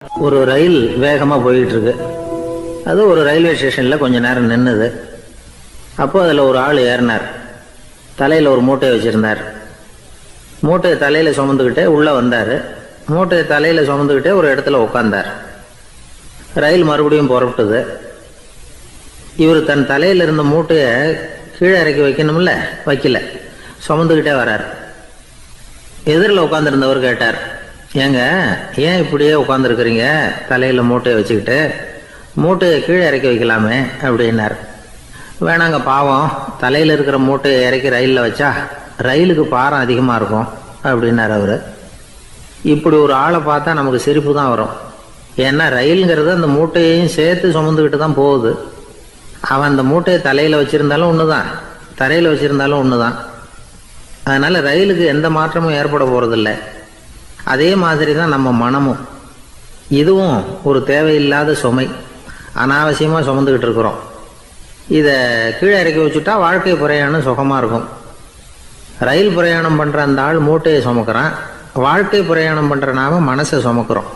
ஒரு ரயில் வேகமாக போயிட்டு இருக்கு. அது ஒரு ரயில்வே ஸ்டேஷனில் கொஞ்ச நேரம் நின்றுது. அப்போ அதில் ஒரு ஆள் ஏறினார். தலையில் ஒரு மூட்டையை வச்சுருந்தார். மூட்டையை தலையில் சுமந்துக்கிட்டே உள்ளே வந்தார். மூட்டையை தலையில் சுமந்துக்கிட்டே ஒரு இடத்துல உட்காந்தார். ரயில் மறுபடியும் புறப்பட்டது. இவர் தன் தலையில் இருந்த மூட்டையை கீழே இறக்கி வைக்கணும்ல, வைக்கல, சுமந்துக்கிட்டே வர்றார். எதிரில் உட்காந்துருந்தவர் கேட்டார், ஏங்க ஏன் இப்படியே உட்காந்துருக்குறீங்க, தலையில் மூட்டையை வச்சுக்கிட்டு, மூட்டையை கீழே இறக்கி வைக்கலாமே அப்படின்னார். வேணாங்க, பாவம், தலையில் இருக்கிற மூட்டையை இறக்கி ரயிலில் வச்சா ரயிலுக்கு பாரம் அதிகமாக இருக்கும் அப்படின்னார் அவர். இப்படி ஒரு ஆளை பார்த்தா நமக்கு சிரிப்பு தான் வரும். ஏன்னா ரயிலுங்கிறது அந்த மூட்டையையும் சேர்த்து சுமந்துக்கிட்டு தான் போகுது. அவன் அந்த மூட்டையை தலையில் வச்சுருந்தாலும் ஒன்று தான், தரையில் வச்சுருந்தாலும் ஒன்று தான். அதனால் ரயிலுக்கு எந்த மாற்றமும் ஏற்பட போகிறதில்ல. அதே மாதிரி தான் நம்ம மனமும். இதுவும் ஒரு தேவையில்லாத சுமை, அனாவசியமாக சுமந்துக்கிட்டு இருக்கிறோம். இதை கீழே இறக்கி வச்சுட்டா வாழ்க்கை பிரயாணம் சுகமாக இருக்கும். ரயில் பிரயாணம் பண்ணுற அந்த ஆள் மூட்டையை சுமக்கிறான், வாழ்க்கை பிரயாணம் பண்ணுற நாம மனசை சுமக்கிறோம்.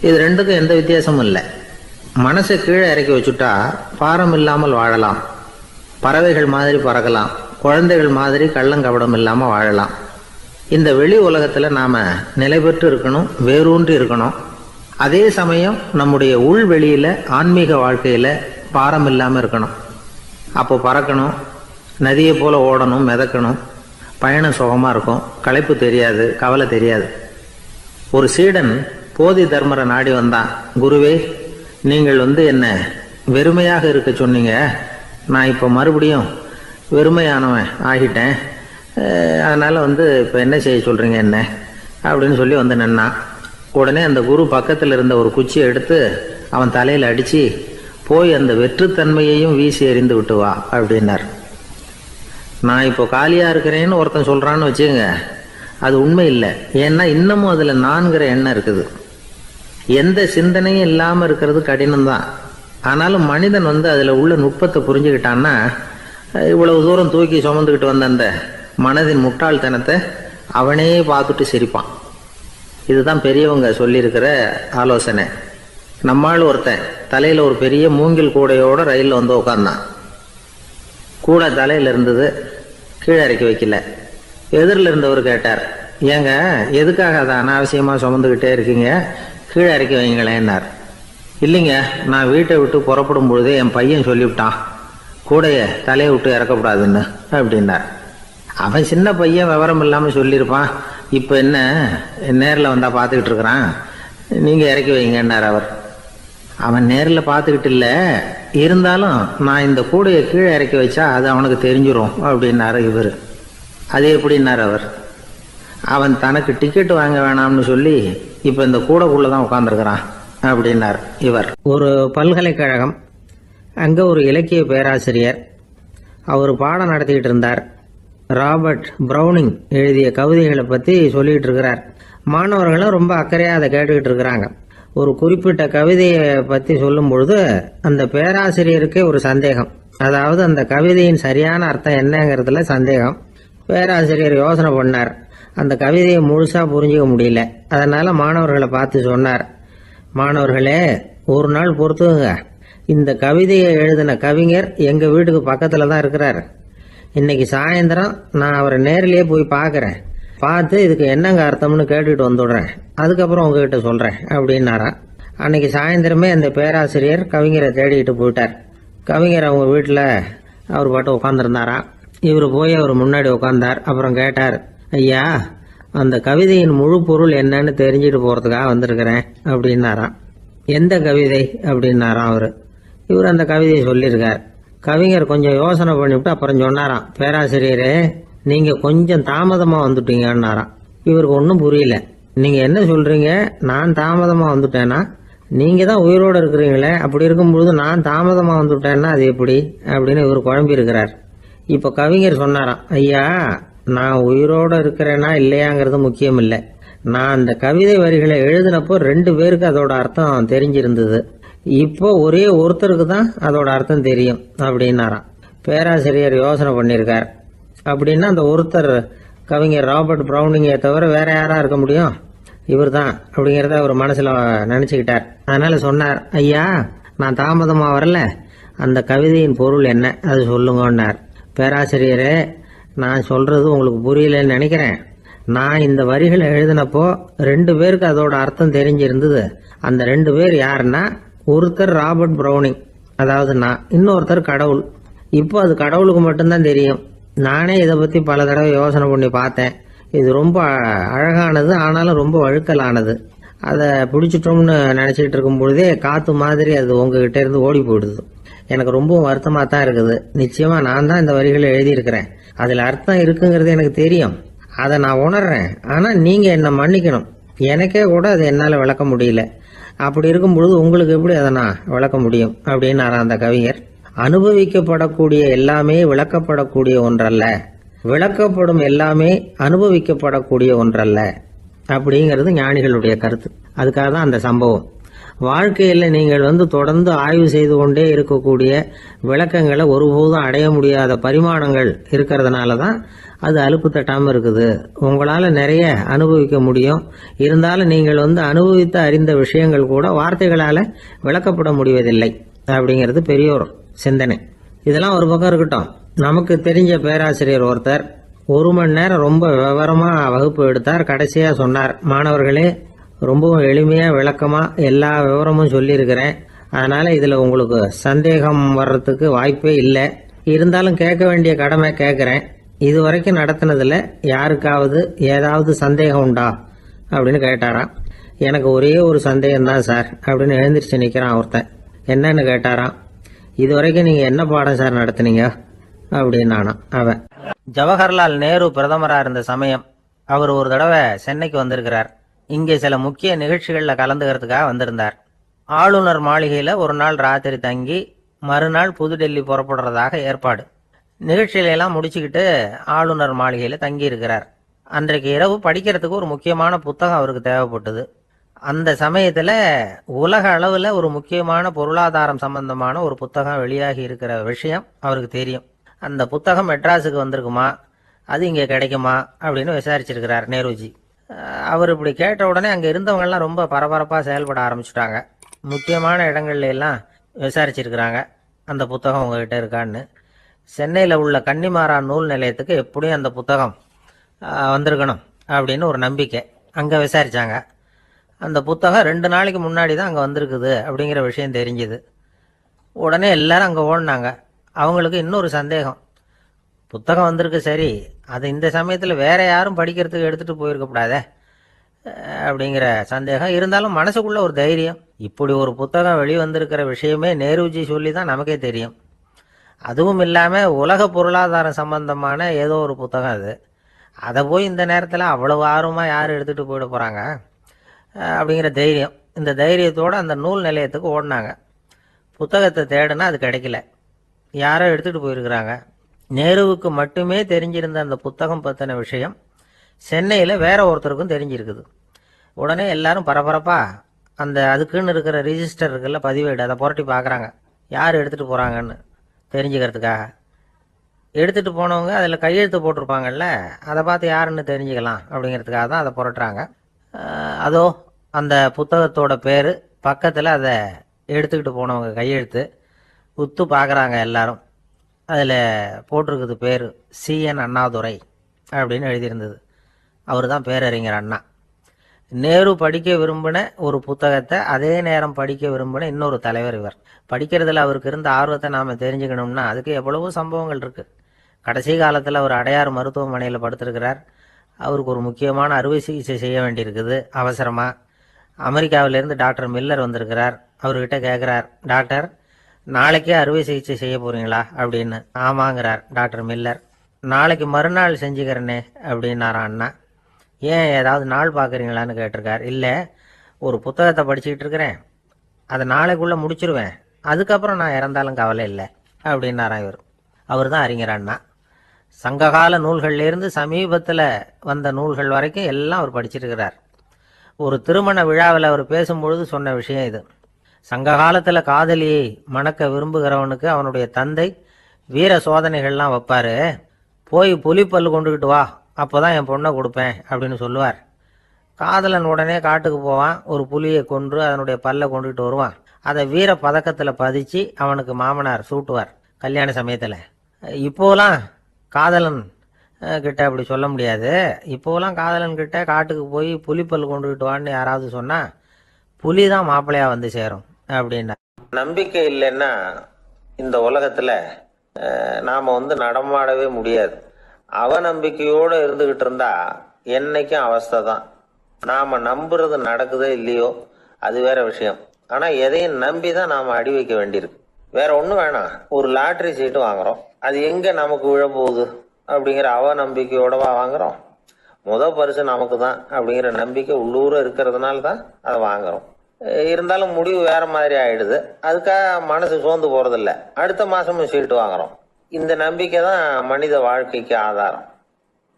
இது ரெண்டுக்கும் எந்த வித்தியாசமும் இல்லை. மனசை கீழே இறக்கி வச்சுட்டா பாரம் இல்லாமல் வாழலாம், பறவைகள் மாதிரி பறக்கலாம், குழந்தைகள் மாதிரி கள்ளங்கபடம் இல்லாமல் வாழலாம். இந்த வெளி உலகத்தில் நாம் நிலை பெற்று இருக்கணும், வேரூன்றி இருக்கணும். அதே சமயம் நம்முடைய உள்வெளியில் ஆன்மீக வாழ்க்கையில் பாரம் இல்லாமல் இருக்கணும். அப்போ பறக்கணும், நதியை போல் ஓடணும், மிதக்கணும். பயணம் சுகமாக இருக்கும், களைப்பு தெரியாது, கவலை தெரியாது. ஒரு சீடன் போதி தர்மரை நாடி வந்தான். குருவே, நீங்கள் என்ன வெறுமையாக இருக்க சொன்னீங்க, நான் இப்போ மறுபடியும் வெறுமையானவன் ஆகிட்டேன், அதனால் இப்போ என்ன செய்ய சொல்கிறீங்க என்ன அப்படின்னு சொல்லி நின்னான். உடனே அந்த குரு பக்கத்தில் இருந்த ஒரு குச்சியை எடுத்து அவன் தலையில் அடித்து, போய் அந்த வெற்றுத்தன்மையையும் வீசி எறிந்து விட்டு வா அப்படின்னார். நான் இப்போ காலியாக இருக்கிறேன்னு ஒருத்தன் சொல்கிறான்னு வச்சுங்க, அது உண்மை இல்லை. ஏன்னா இன்னமும் அதில் நான்கிற எண்ணம் இருக்குது. எந்த சிந்தனையும் இல்லாமல் இருக்கிறது கடினம்தான். ஆனாலும் மனிதன் அதில் உள்ள நுட்பத்தை புரிஞ்சுக்கிட்டான்னா இவ்வளவு தூரம் தூக்கி சுமந்துக்கிட்டு வந்த அந்த மனதின் முட்டாள்தனத்தை அவனே பார்த்துட்டு சிரிப்பான். இதுதான் பெரியவங்க சொல்லியிருக்கிற ஆலோசனை. நம்மால் ஒருத்தன் தலையில் ஒரு பெரிய மூங்கில் கூடையோட ரயிலில் உட்காந்தான். கூடை தலையில் இருந்தது, கீழே இறக்கி வைக்கல. எதிரில் இருந்தவர் கேட்டார், ஏங்க எதுக்காக அதை அனாவசியமாக சுமந்துக்கிட்டே இருக்கீங்க, கீழே இறக்கி வைங்களேன்னார். இல்லைங்க, நான் வீட்டை விட்டு புறப்படும் பொழுதே என் பையன் சொல்லிவிட்டான், கூடைய தலையை விட்டு இறக்கக்கூடாதுன்னு அப்படின்னார். அவன் சின்ன பையன், விவரம் இல்லாமல் சொல்லியிருப்பான். இப்போ என்ன நேரில் வந்தால் பார்த்துக்கிட்டு இருக்கிறான், நீங்கள் இறக்கி வைங்கன்னார் அவர். அவன் நேரில் பார்த்துக்கிட்டு இல்லை, இருந்தாலும் நான் இந்த கூடையை கீழே இறக்கி வச்சா அது அவனுக்கு தெரிஞ்சிடும் அப்படின்னாரு இவர். அது எப்படின்னார் அவர். அவன் தனக்கு டிக்கெட் வாங்க வேணாம்னு சொல்லி இப்போ இந்த கூடைக்குள்ளே தான் உட்காந்துருக்கிறான் அப்படின்னார் இவர். ஒரு பல்கலைக்கழகம், அங்கே ஒரு இலக்கிய பேராசிரியர், அவர் பாடம் நடத்திக்கிட்டு இருந்தார். ராபர்ட் ப்ரௌனிங் எழுதிய கவிதைகளை பற்றி சொல்லிகிட்டு இருக்கிறார். மாணவர்களும் ரொம்ப அக்கறையாக அதை கேட்டுக்கிட்டு இருக்கிறாங்க. ஒரு குறிப்பிட்ட கவிதையை பற்றி சொல்லும் பொழுது அந்த பேராசிரியருக்கே ஒரு சந்தேகம். அதாவது அந்த கவிதையின் சரியான அர்த்தம் என்னங்கிறதுல சந்தேகம். பேராசிரியர் யோசனை பண்ணார். அந்த கவிதையை முழுசாக புரிஞ்சிக்க முடியல. அதனால் மாணவர்களை பார்த்து சொன்னார், மாணவர்களே, ஒரு நாள் பொறுத்துங்க, இந்த கவிதையை எழுதின கவிஞர் எங்கள் வீட்டுக்கு பக்கத்தில் தான் இருக்கிறார். இன்னைக்கு சாயந்தரம் நான் அவரை நேரிலேயே போய் பார்க்குறேன், பார்த்து இதுக்கு என்னங்க அர்த்தம்னு கேட்டுக்கிட்டு வந்துடுறேன், அதுக்கப்புறம் உங்ககிட்ட சொல்கிறேன் அப்படின்னாராம். அன்னைக்கு சாயந்தரமே அந்த பேராசிரியர் கவிஞரை தேடிக்கிட்டு போயிட்டார். கவிஞர் அவங்க வீட்டில் அவர் பாட்டு உட்காந்துருந்தாராம். இவர் போய் அவர் முன்னாடி உட்காந்தார். அப்புறம் கேட்டார், ஐயா, அந்த கவிதையின் முழு பொருள் என்னன்னு தெரிஞ்சுட்டு போகிறதுக்காக வந்திருக்கிறேன் அப்படின்னாராம். எந்த கவிதை அப்படின்னாராம் அவர். இவர் அந்த கவிதையை சொல்லியிருக்கார். கவிஞர் கொஞ்சம் யோசனை பண்ணிவிட்டு அப்புறம் சொன்னாராம், பேராசிரியரே, நீங்கள் கொஞ்சம் தாமதமாக வந்துட்டீங்கன்னாராம். இவருக்கு ஒன்றும் புரியல. நீங்கள் என்ன சொல்கிறீங்க, நான் தாமதமாக வந்துட்டேன்னா? நீங்கள் தான் உயிரோடு இருக்கிறீங்களே, அப்படி இருக்கும்பொழுது நான் தாமதமாக வந்துட்டேன்னா அது எப்படி அப்படின்னு இவர் குழம்பி இருக்கிறார். இப்போ கவிஞர் சொன்னாராம், ஐயா, நான் உயிரோடு இருக்கிறேன்னா இல்லையாங்கிறது முக்கியம் இல்லை. நான் அந்த கவிதை வரிகளை எழுதினப்போ 2 பேருக்கு அதோட அர்த்தம் தெரிஞ்சிருந்தது. இப்போ ஒரே ஒருத்தருக்கு தான் அதோட அர்த்தம் தெரியும் அப்படின்னாராம். பேராசிரியர் யோசனை பண்ணியிருக்கார். அப்படின்னா அந்த ஒருத்தர் கவிஞர் ராபர்ட் ப்ரௌனிங்கை தவிர வேற யாரா இருக்க முடியும்? இவர் தான் அப்படிங்கிறத அவர் மனசில் நினச்சிக்கிட்டார். அதனால் சொன்னார், ஐயா நான் தாமதமாக வரல, அந்த கவிதையின் பொருள் என்ன அது சொல்லுங்கன்னார். பேராசிரியரே, நான் சொல்கிறது உங்களுக்கு புரியலன்னு நினைக்கிறேன். நான் இந்த வரிகளை எழுதினப்போ 2 பேருக்கு அதோட அர்த்தம் தெரிஞ்சிருந்தது. அந்த 2 பேர் யாருன்னா, ஒருத்தர் ராபர்ட் ப்ரௌனிங், அதாவது நான், இன்னொருத்தர் கடவுள். இப்போ அது கடவுளுக்கு மட்டும்தான் தெரியும். நானே இதை பற்றி பல தடவை யோசனை பண்ணி பார்த்தேன். இது ரொம்ப அழகானது, ஆனாலும் ரொம்ப வழுக்கலானது. அதை பிடிச்சிட்டோம்னு நினச்சிக்கிட்டு இருக்கும் பொழுதே காற்று மாதிரி அது உங்ககிட்ட இருந்து ஓடி போயிடுது. எனக்கு ரொம்பவும் வருத்தமாக தான் இருக்குது. நிச்சயமாக நான் தான் இந்த வரிகளை எழுதியிருக்கிறேன். அதில் அர்த்தம் இருக்குங்கிறது எனக்கு தெரியும், அதை நான் உணர்றேன். ஆனால் நீங்கள் என்னை மன்னிக்கணும், எனக்கே கூட அதை என்னால் விளக்க முடியல. அப்படி இருக்கும் பொழுது உங்களுக்கு எப்படி அதை நான் விளக்க முடியும் அப்படின்னாரா அந்த கவிஞர். அனுபவிக்கப்படக்கூடிய எல்லாமே விளக்கப்படக்கூடிய ஒன்றல்ல, விளக்கப்படும் எல்லாமே அனுபவிக்கப்படக்கூடிய ஒன்றல்ல அப்படிங்கிறது ஞானிகளுடைய கருத்து. அதுக்காக தான் அந்த சம்பவம். வாழ்க்கையில் நீங்கள் தொடர்ந்து ஆய்வு செய்து கொண்டே இருக்கக்கூடிய விளக்கங்களை ஒருபோதும் அடைய முடியாத பரிமாணங்கள் இருக்கிறதுனால தான் அது அலுப்பு தட்டாமல் இருக்குது. உங்களால் நிறைய அனுபவிக்க முடியும், இருந்தாலும் நீங்கள் அனுபவித்து அறிந்த விஷயங்கள் கூட வார்த்தைகளால் விளக்கப்பட முடிவதில்லை அப்படிங்கிறது பெரிய ஒரு சிந்தனை. இதெல்லாம் ஒரு பக்கம் இருக்கட்டும். நமக்கு தெரிஞ்ச பேராசிரியர் ஒருத்தர் 1 மணி நேரம் ரொம்ப விவரமாக வகுப்பு எடுத்தார். கடைசியாக சொன்னார், மாணவர்களே, ரொம்பவும் எளிமையாக விளக்கமாக எல்லா விவரமும் சொல்லியிருக்கிறேன். அதனால் இதில் உங்களுக்கு சந்தேகம் வர்றதுக்கு வாய்ப்பே இல்லை. இருந்தாலும் கேட்க வேண்டிய கடமை கேட்குறேன். இது வரைக்கும் நடத்தினதில் யாருக்காவது ஏதாவது சந்தேகம் உண்டா அப்படின்னு கேட்டாராம். எனக்கு ஒரே ஒரு சந்தேகம்தான் சார் அப்படின்னு எழுந்திரிச்சு நிற்கிறான் ஒருத்தன். என்னன்னு கேட்டாராம். இது வரைக்கும் நீங்கள் என்ன பாடம் சார் நடத்துனீங்க அப்படின்னானா அவன். ஜவஹர்லால் நேரு பிரதமராக இருந்த சமயம் அவர் ஒரு தடவை சென்னைக்கு வந்திருக்கிறார். இங்கே சில முக்கிய நிகழ்ச்சிகளில் கலந்துக்கிறதுக்காக வந்திருந்தார். ஆளுநர் மாளிகையில் ஒரு நாள் ராத்திரி தங்கி மறுநாள் புதுடெல்லி புறப்படுறதாக ஏற்பாடு. நிகழ்ச்சியிலெல்லாம் முடிச்சுக்கிட்டு ஆளுநர் மாளிகையில் தங்கி இருக்கிறார். அன்றைக்கு இரவு படிக்கிறதுக்கு ஒரு முக்கியமான புத்தகம் அவருக்கு தேவைப்பட்டது. அந்த சமயத்தில் உலக அளவில் ஒரு முக்கியமான பொருளாதாரம் சம்பந்தமான ஒரு புத்தகம் வெளியாகி இருக்கிற விஷயம் அவருக்கு தெரியும். அந்த புத்தகம் மெட்ராஸுக்கு வந்திருக்குமா, அது இங்கே கிடைக்குமா அப்படின்னு விசாரிச்சிருக்கிறார் நேருஜி. அவர் இப்படி கேட்ட உடனே அங்கே இருந்தவங்கெல்லாம் ரொம்ப பரபரப்பாக செயல்பட ஆரம்பிச்சுட்டாங்க. முக்கியமான இடங்கள்ல எல்லாம் விசாரிச்சிருக்கிறாங்க, அந்த புத்தகம் உங்ககிட்ட இருக்கான்னு. சென்னையில் உள்ள கன்னிமாரா நூல் நிலையத்துக்கு எப்படியும் அந்த புத்தகம் வந்திருக்கணும் அப்படின்னு ஒரு நம்பிக்கை. அங்கே விசாரித்தாங்க. அந்த புத்தகம் 2 நாளைக்கு முன்னாடி தான் அங்கே வந்திருக்குது அப்படிங்கிற விஷயம் தெரிஞ்சுது. உடனே எல்லாரும் அங்கே ஓடினாங்க. அவங்களுக்கு இன்னொரு சந்தேகம், புத்தகம் வந்திருக்கு சரி, அது இந்த சமயத்தில் வேற யாரும் படிக்கிறதுக்கு எடுத்துகிட்டு போயிருக்கக்கூடாதே அப்படிங்கிற சந்தேகம். இருந்தாலும் மனசுக்குள்ள ஒரு தைரியம், இப்படி ஒரு புத்தகம் வெளிவந்திருக்கிற விஷயமே நேருஜி சொல்லி தான் நமக்கே தெரியும். அதுவும் இல்லாமல் உலக பொருளாதாரம் சம்பந்தமான ஏதோ ஒரு புத்தகம் அது, அதை போய் இந்த நேரத்தில் அவ்வளவு ஆர்வமாக யார் எடுத்துகிட்டு போயிட போகிறாங்க அப்படிங்கிற தைரியம். இந்த தைரியத்தோடு அந்த நூல் நிலையத்துக்கு ஓடினாங்க. புத்தகத்தை தேடுனா அது கிடைக்கல, யாரோ எடுத்துகிட்டு போயிருக்கிறாங்க. நேருவுக்கு மட்டுமே தெரிஞ்சிருந்த அந்த புத்தகம் பற்றின விஷயம் சென்னையில் வேற ஒருத்தருக்கும் தெரிஞ்சிருக்குது. உடனே எல்லாரும் பரபரப்பாக அந்த அதுக்குன்னு இருக்கிற ரிஜிஸ்டர் இருக்குல்ல, பதிவேடு, அதை புரட்டி பார்க்குறாங்க யார் எடுத்துகிட்டு போகிறாங்கன்னு தெரிஞ்சுக்கிறதுக்காக. எடுத்துகிட்டு போனவங்க அதில் கையெழுத்து போட்டிருப்பாங்கல்ல, அதை பார்த்து யாருன்னு தெரிஞ்சுக்கலாம் அப்படிங்கிறதுக்காக தான் அதை புரட்டுறாங்க. அதோ அந்த புத்தகத்தோட பேர் பக்கத்தில் அதை எடுத்துக்கிட்டு போனவங்க கையெழுத்து உத்து பார்க்குறாங்க எல்லாரும். அதில் போட்டிருக்குது பேர் CN அண்ணாதுரை அப்படின்னு எழுதியிருந்தது. அவர் தான் பேரறிஞர் அண்ணா. நேரு படிக்க விரும்பின ஒரு புத்தகத்தை அதே நேரம் படிக்க விரும்பின இன்னொரு தலைவர் இவர். படிக்கிறதுல அவருக்கு இருந்த ஆர்வத்தை நாம் தெரிஞ்சுக்கணும்னா அதுக்கு எவ்வளவோ சம்பவங்கள் இருக்குது. கடைசி காலத்தில் அவர் அடையாறு மருத்துவமனையில் படுத்திருக்கிறார். அவருக்கு ஒரு முக்கியமான அறுவை சிகிச்சை செய்ய வேண்டியிருக்குது அவசரமாக. அமெரிக்காவிலேருந்து டாக்டர் மில்லர் வந்திருக்கிறார். அவர்கிட்ட கேட்குறார், டாக்டர் நாளைக்கே அறுவை சிகிச்சை செய்ய போகிறீங்களா அப்படின்னு. ஆமாங்கிறார் டாக்டர் மில்லர். நாளைக்கு மறுநாள் செஞ்சுக்கிறேனே அப்படின்னாரான் அண்ணா. ஏன் ஏதாவது நாள் பார்க்குறீங்களான்னு கேட்டிருக்கார். இல்லை, ஒரு புத்தகத்தை படிச்சுக்கிட்டு இருக்கிறேன், அதை நாளைக்குள்ளே முடிச்சிருவேன், அதுக்கப்புறம் நான் இறந்தாலும் கவலை இல்லை அப்படின்னாரான் இவர். அவர் தான் அறிஞர் அண்ணா. சங்ககால நூல்கள்லேருந்து சமீபத்தில் வந்த நூல்கள் வரைக்கும் எல்லாம் அவர் படிச்சிருக்கிறார். ஒரு திருமண விழாவில் அவர் பேசும்பொழுது சொன்ன விஷயம் இது. சங்க காலத்தில் காதலியை மணக்க விரும்புகிறவனுக்கு அவனுடைய தந்தை வீர சோதனைகள்லாம் வைப்பார். போய் புலிப்பல் கொண்டுக்கிட்டு வா, அப்போ தான் என் பொண்ணை கொடுப்பேன் அப்படின்னு சொல்லுவார். காதலன் உடனே காட்டுக்கு போவான், ஒரு புலியை கொன்று அதனுடைய பல்லை கொண்டுகிட்டு வருவான். அதை வீர பதக்கத்தில் பதிச்சு அவனுக்கு மாமனார் சூட்டுவார் கல்யாண சமயத்தில். இப்போலாம் காதலன் கிட்ட அப்படி சொல்ல முடியாது. இப்போலாம் காதலன் கிட்ட காட்டுக்கு போய் புலிப்பல் கொண்டுகிட்டு வான்னு யாராவது சொன்னால் புலி தான் மாப்பிள்ளையா வந்து சேரும் அப்படின்னா. நம்பிக்கை இல்லைன்னா இந்த உலகத்தில் நாம் நடமாடவே முடியாது. அவநம்பிக்கையோடு இருந்துக்கிட்டு இருந்தா என்னைக்கும் அவஸ்தை தான். நாம் நம்புறது நடக்குதோ இல்லையோ அது வேற விஷயம். ஆனால் எதையும் நம்பி தான் நாம் அடி வைக்க வேண்டியிருக்கு. வேற ஒன்றும் வேணாம், ஒரு லாட்ரி சீட்டு வாங்குறோம், அது எங்கே நமக்கு விழப்போகுது அப்படிங்கிற அவநம்பிக்கையோடவா வாங்குறோம். பரிசு நமக்கு தான் அப்படிங்கிற நம்பிக்கை உள்ளூர இருக்கிறதுனால தான் அதை வாங்குறோம். இருந்தாலும் முடிவு வேற மாதிரி ஆயிடுது. அதுக்காக மனசு சோர்ந்து போறதில்ல, அடுத்த மாசமும் சீட்டு வாங்குறோம். இந்த நம்பிக்கை தான் மனித வாழ்க்கைக்கு ஆதாரம்.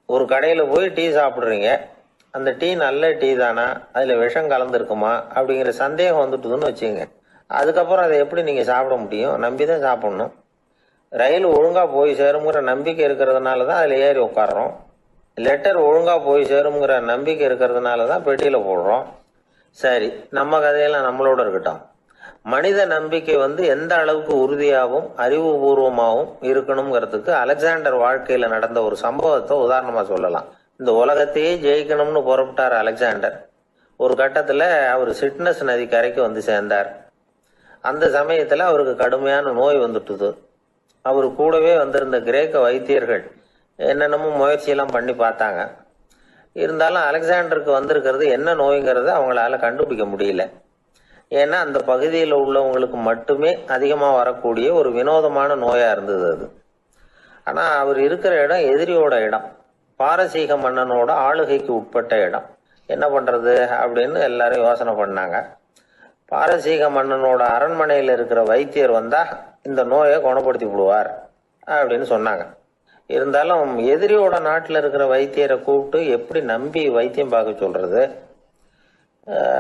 ஒரு கடையில் போய் டீ சாப்பிட்றீங்க, அந்த டீ நல்ல டீ தானா, அதில் விஷம் கலந்துருக்குமா அப்படிங்கிற சந்தேகம் வந்துட்டுதுன்னு வச்சுங்க. அதுக்கப்புறம் அதை எப்படி நீங்கள் சாப்பிட முடியும்? நம்பி தான் சாப்பிட்ணும். ரயில் ஒழுங்காக போய் சேருங்கிற நம்பிக்கை இருக்கிறதுனால தான் அதில் ஏறி உட்காடுறோம். லெட்டர் ஒழுங்காக போய் சேருங்கிற நம்பிக்கை இருக்கிறதுனால தான் பெட்டியில் போடுறோம். சரி, நம்ம கதையெல்லாம் நம்மளோட இருக்கட்டும். மனித நம்பிக்கை எந்த அளவுக்கு உறுதியாகவும் அறிவுபூர்வமாகவும் இருக்கணுங்கிறதுக்கு அலெக்சாண்டர் வாழ்க்கையில நடந்த ஒரு சம்பவத்தை உதாரணமா சொல்லலாம். இந்த உலகத்தையே ஜெயிக்கணும்னு புறப்பட்டார் அலெக்சாண்டர். ஒரு கட்டத்துல அவர் சிட்னஸ் நதி கரைக்கு சேர்ந்தார். அந்த சமயத்துல அவருக்கு கடுமையான நோய் வந்துட்டுது. அவர் கூடவே வந்திருந்த கிரேக்க வைத்தியர்கள் என்னென்னமோ முயற்சியெல்லாம் பண்ணி பார்த்தாங்க. இருந்தாலும் அலெக்சாண்டருக்கு வந்திருக்கிறது என்ன நோய்ங்கிறத அவங்களால கண்டுபிடிக்க முடியல. ஏன்னா அந்த பகுதியில் உள்ளவங்களுக்கு மட்டுமே அதிகமாக வரக்கூடிய ஒரு வினோதமான நோயா இருந்தது அது. ஆனால் அவர் இருக்கிற இடம் எதிரியோட இடம், பாரசீக மன்னனோட ஆளுகைக்கு உட்பட்ட இடம். என்ன பண்றது அப்படின்னு எல்லாரும் யோசனை பண்ணாங்க. பாரசீக மன்னனோட அரண்மனையில் இருக்கிற வைத்தியர் வந்தா இந்த நோயை குணப்படுத்தி விடுவார் அப்படின்னு சொன்னாங்க. இருந்தாலும் எதிரியோட நாட்டில் இருக்கிற வைத்தியரை கூப்பிட்டு எப்படி நம்பி வைத்தியம் பார்க்க சொல்றது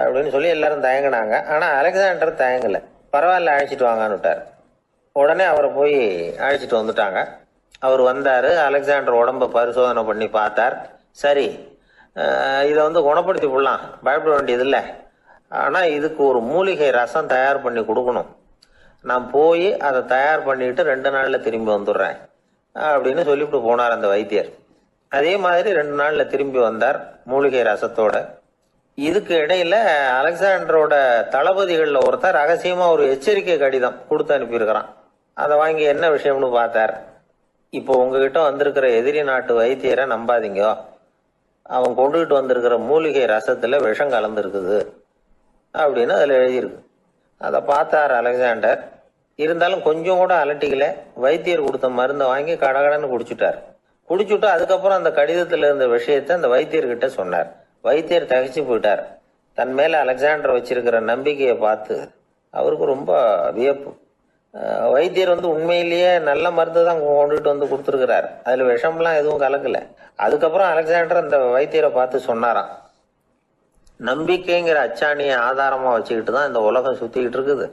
அப்படின்னு சொல்லி எல்லாரும் தயங்கினாங்க. ஆனால் அலெக்சாண்டர் தயங்கலை. பரவாயில்ல, அழைச்சிட்டு வாங்கன்னு விட்டார். உடனே அவரை போய் அழைச்சிட்டு வந்துட்டாங்க. அவர் வந்தார். அலெக்சாண்டர் உடம்ப பரிசோதனை பண்ணி பார்த்தார். சரி, இதை குணப்படுத்தி விடலாம், பயப்பட வேண்டியதில்லை. ஆனால் இதுக்கு ஒரு மூலிகை ரசம் தயார் பண்ணி கொடுக்கணும். நான் போய் அதை தயார் பண்ணிட்டு 2 நாளில் திரும்பி வந்துடுறேன் அப்படின்னு சொல்லிவிட்டு போனார் அந்த வைத்தியர். அதே மாதிரி 2 நாளில் திரும்பி வந்தார் மூலிகை ரசத்தோட. இதுக்கு இடையில அலெக்சாண்டரோட தளபதிகளில் ஒருத்தர் ரகசியமா ஒரு எச்சரிக்கை கடிதம் கொடுத்து அனுப்பியிருக்கிறான். அதை வாங்கி என்ன விஷயம்னு பார்த்தார். இப்போ உங்ககிட்ட வந்திருக்கிற எதிரி நாட்டு வைத்தியரை நம்பாதீங்க, அவன் கொண்டுகிட்டு வந்திருக்கிற மூலிகை ரசத்துல விஷம் கலந்துருக்குது அப்படின்னு அதில் எழுதியிருக்கு. அதை பார்த்தார் அலெக்சாண்டர். இருந்தாலும் கொஞ்சம் கூட அலட்டிக்கல. வைத்தியர் கொடுத்த மருந்தை வாங்கி கடகடன்னு குடிச்சுட்டு அதுக்கப்புறம் அந்த கடிதத்தில் இருந்த விஷயத்தை அந்த வைத்தியர்கிட்ட சொன்னார். வைத்தியர் தகைச்சு போயிட்டார். தன் மேல அலெக்சாண்டர் வச்சிருக்கிற நம்பிக்கையை பார்த்து அவருக்கு ரொம்ப வியப்பு. வைத்தியர் உண்மையிலேயே நல்ல மருந்து தான் கொண்டுட்டு கொடுத்துருக்கிறார், அதுல விஷம்லாம் எதுவும் கலக்கல. அதுக்கப்புறம் அலெக்சாண்டர் அந்த வைத்தியரை பார்த்து சொன்னாராம், நம்பிக்கைங்கிற அச்சாணியை ஆதாரமா வச்சுக்கிட்டு தான் இந்த உலகம் சுத்திக்கிட்டு இருக்குது.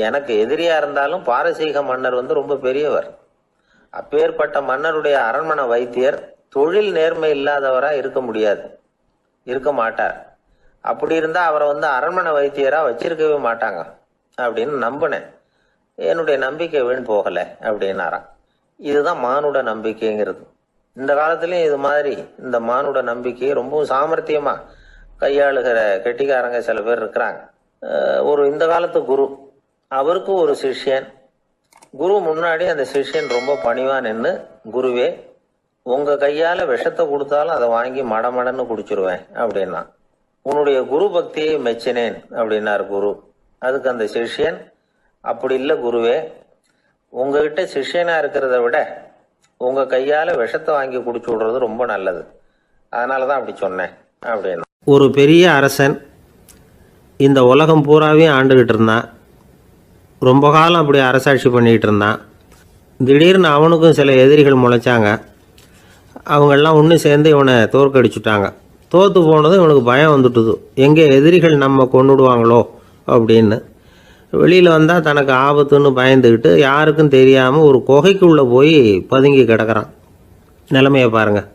எனக்கு எதிரியா இருந்தாலும் பாரசீக மன்னர் ரொம்ப பெரியவர். அப்பேற்பட்ட மன்னருடைய அரண்மனை வைத்தியர் தொழில் நேர்மை இல்லாதவரா இருக்க மாட்டார். அப்படி இருந்தா அவரை அரண்மனை வைத்தியரா வச்சிருக்கவே மாட்டாங்க அப்படின்னு நம்பினேன். என்னுடைய நம்பிக்கை வீண் போகல அப்படின்னாராம். இதுதான் மானுட நம்பிக்கைங்கிறது. இந்த காலத்திலயும் இது மாதிரி இந்த மானுட நம்பிக்கையை ரொம்பவும் சாமர்த்தியமா கையாளுகிற கெட்டிக்காரங்க சில பேர் இருக்கிறாங்க. இந்த காலத்து குரு, அவருக்கு ஒரு சிஷ்யன். குரு முன்னாடி அந்த சிஷ்யன் ரொம்ப பணிவா நின்று, குருவே உங்க கையால விஷத்தை கொடுத்தாலும் அதை வாங்கி மடமடன்னு குடிச்சிருவேன் அப்படின்னா. உன்னுடைய குரு பக்தியை மெச்சினேன் அப்படின்னாரு குரு. அதுக்கு அந்த சிஷ்யன், அப்படி இல்லை குருவே, உங்ககிட்ட சிஷ்யனா இருக்கிறத விட உங்க கையால விஷத்தை வாங்கி குடிச்சு விடுறது ரொம்ப நல்லது, அதனாலதான் அப்படி சொன்னேன் அப்படின்னா. ஒரு பெரிய அரசன் இந்த உலகம் பூராவையும் ஆண்டுகிட்டு இருந்தான். ரொம்ப காலம் அப்படி அரசாட்சி பண்ணிக்கிட்டு இருந்தான். திடீர்னு அவனுக்கும் சில எதிரிகள் முளைச்சாங்க. அவங்கெல்லாம் ஒன்று சேர்ந்து இவனை தோற்கடிச்சுட்டாங்க. தோற்று போனதும் இவனுக்கு பயம் வந்துட்டுது, எங்கே எதிரிகள் நம்ம கொண்டுடுவாங்களோ அப்படின்னு. வெளியில் வந்தால் தனக்கு ஆபத்துன்னு பயந்துக்கிட்டு யாருக்கும் தெரியாமல் ஒரு குகைக்குள்ளே போய் பதுங்கி கிடக்கிறான். நிலைமையை பாருங்கள்.